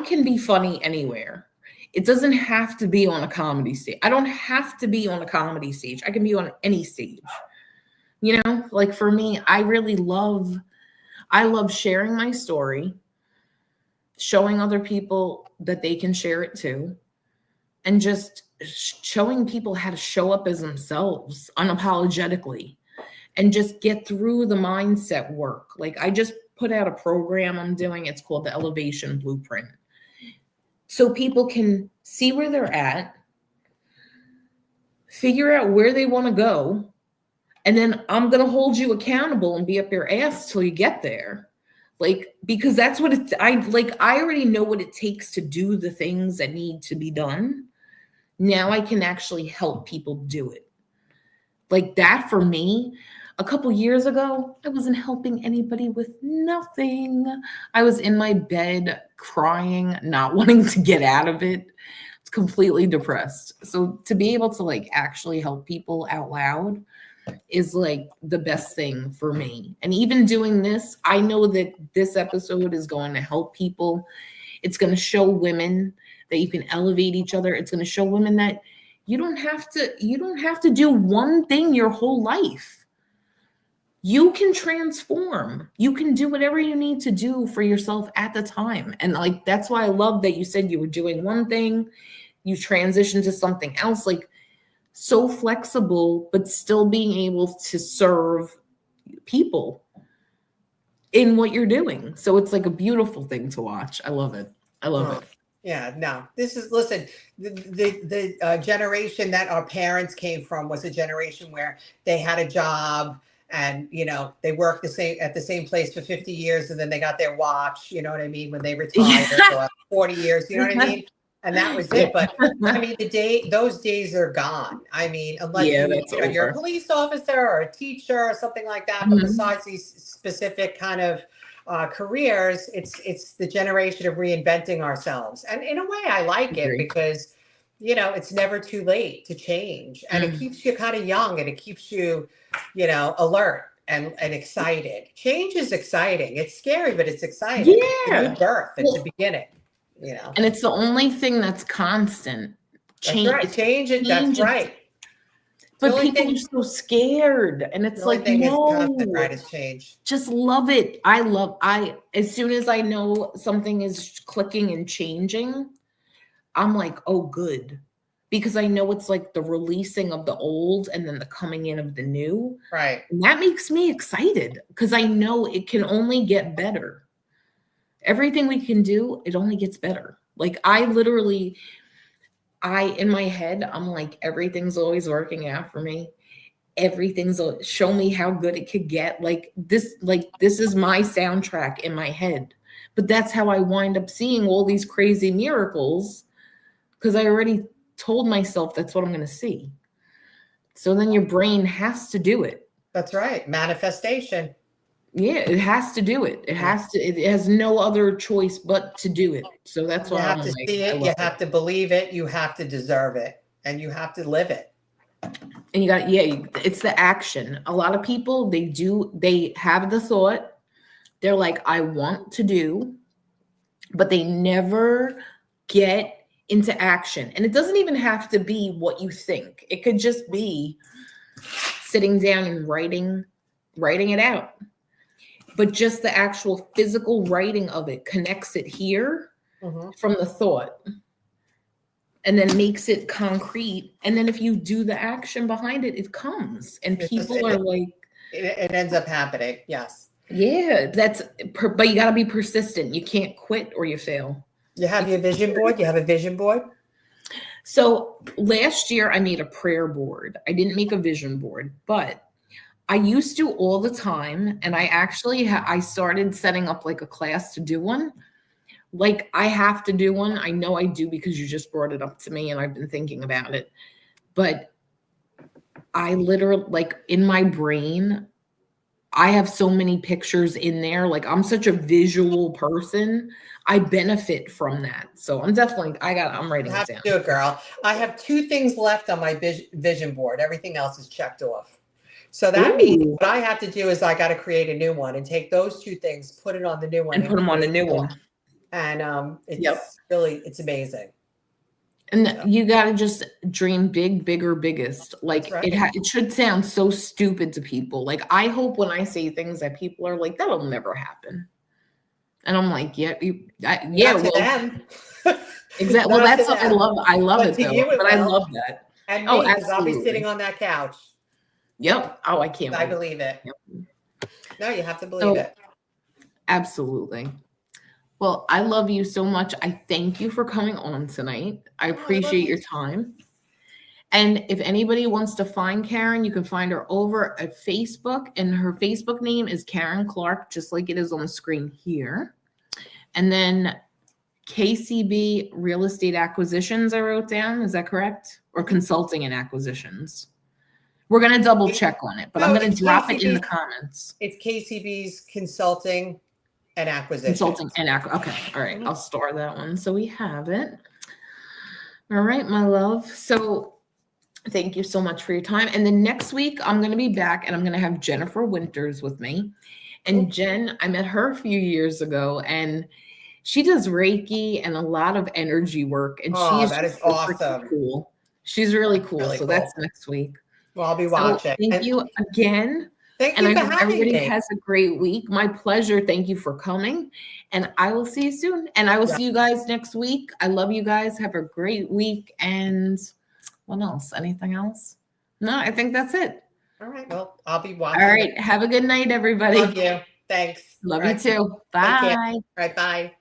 can be funny anywhere. It doesn't have to be on a comedy stage. I don't have to be on a comedy stage. I can be on any stage. You know, like for me, I love sharing my story, showing other people that they can share it too, and just showing people how to show up as themselves unapologetically and just get through the mindset work. Like I just put out a program I'm doing. It's called the Elevation Blueprint. So people can see where they're at, figure out where they want to go, and then I'm going to hold you accountable and be up your ass till you get there. Like, because that's what I already know what it takes to do the things that need to be done. Now I can actually help people do it. Like that for me, a couple years ago, I wasn't helping anybody with nothing. I was in my bed crying, not wanting to get out of it. It's completely depressed. So to be able to like actually help people out loud is like the best thing for me. And even doing this, I know that this episode is going to help people. It's going to show women that you can elevate each other. It's going to show women that you don't have to do one thing your whole life. You can transform. You can do whatever you need to do for yourself at the time. And like that's why I love that you said you were doing one thing, you transitioned to something else, like so flexible, but still being able to serve people in what you're doing. So it's like a beautiful thing to watch. I love it. I love it. Yeah, no, listen, the generation that our parents came from was a generation where they had a job and, you know, they worked at the same place for 50 years and then they got their watch, you know what I mean, when they retired for 40 years, you know what I mean? And that was it. But I mean, those days are gone. I mean, unless you're a police officer or a teacher or something like that. But besides these specific kind of careers, it's the generation of reinventing ourselves. And in a way, I like it because, you know, it's never too late to change. And it keeps you kind of young and it keeps you, you know, alert and excited. Change is exciting. It's scary, but it's exciting. Yeah. It's a new birth. It's a beginning. You know, and it's the only thing that's constant. Change it. That's right. But people are so scared, and it's like, no, constant, right? Is change. Just love it. As soon as I know something is clicking and changing, I'm like, oh, good, because I know it's like the releasing of the old and then the coming in of the new. Right. And that makes me excited because I know it can only get better. Everything we can do, it only gets better. Like in my head, I'm like, everything's always working out for me. everything's show me how good it could get. Like this is my soundtrack in my head. But that's how I wind up seeing all these crazy miracles, because I already told myself that's what I'm going to see. So then your brain has to do it. That's right. Manifestation. Yeah, it has to do it. It has no other choice but to do it. So that's why you have to see it. You have to believe it. You have to deserve it, and you have to live it. And you got, it's the action. A lot of people, they have the thought, they're like, I want to do, but they never get into action. And it doesn't even have to be what you think. It could just be sitting down and writing it out. But just the actual physical writing of it connects it here from the thought, and then makes it concrete. And then if you do the action behind it, it comes. And people are like, it ends up happening. Yes. Yeah, but you got to be persistent. You can't quit or you fail. You have your vision board. You have a vision board. So last year I made a prayer board. I didn't make a vision board, but I used to all the time. And I actually, I started setting up like a class to do one. Like I have to do one. I know I do because you just brought it up to me and I've been thinking about it. But I literally, like in my brain, I have so many pictures in there. Like I'm such a visual person. I benefit from that. So I'm definitely, I'm writing it down. Do it, girl. I have 2 things left on my vision board. Everything else is checked off. So that means what I have to do is I got to create a new one and take those 2 things, put it on the new one. And put them on the new one. And it's really, it's amazing. And you got to just dream big, bigger, biggest. Like it should sound so stupid to people. Like I hope when I say things that people are like, that'll never happen. And I'm like, Them. Exactly. Well, that's what I love. I love it though. But I love that. And me, because I'll be sitting on that couch. Yep. Oh, I can't. I believe it. Yep. No, you have to believe it. Absolutely. Well, I love you so much. I thank you for coming on tonight. I appreciate your time. And if anybody wants to find Karen, you can find her over at Facebook. And her Facebook name is Karen Clark, just like it is on the screen here. And then KCB Real Estate Acquisitions, I wrote down. Is that correct? Or Consulting and Acquisitions? We're going to double check on it, but I'm going to drop it in the comments. It's KCB's Consulting and Acquisitions. Okay. All right. I'll store that one so we have it. All right, my love. So thank you so much for your time. And then next week, I'm going to be back and I'm going to have Jennifer Winters with me. And Jen, I met her a few years ago and she does Reiki and a lot of energy work. And that is awesome. Cool. She's really cool. Really cool. That's next week. Well, I'll be watching. Thank you again. Thank you for having me. Everybody has a great week. My pleasure. Thank you for coming. And I will see you soon. And I will see you guys next week. I love you guys. Have a great week. And what else? Anything else? No, I think that's it. All right. Well, I'll be watching. All right. Have a good night, everybody. Love you. Thanks. Love you too. Bye. All right. Bye.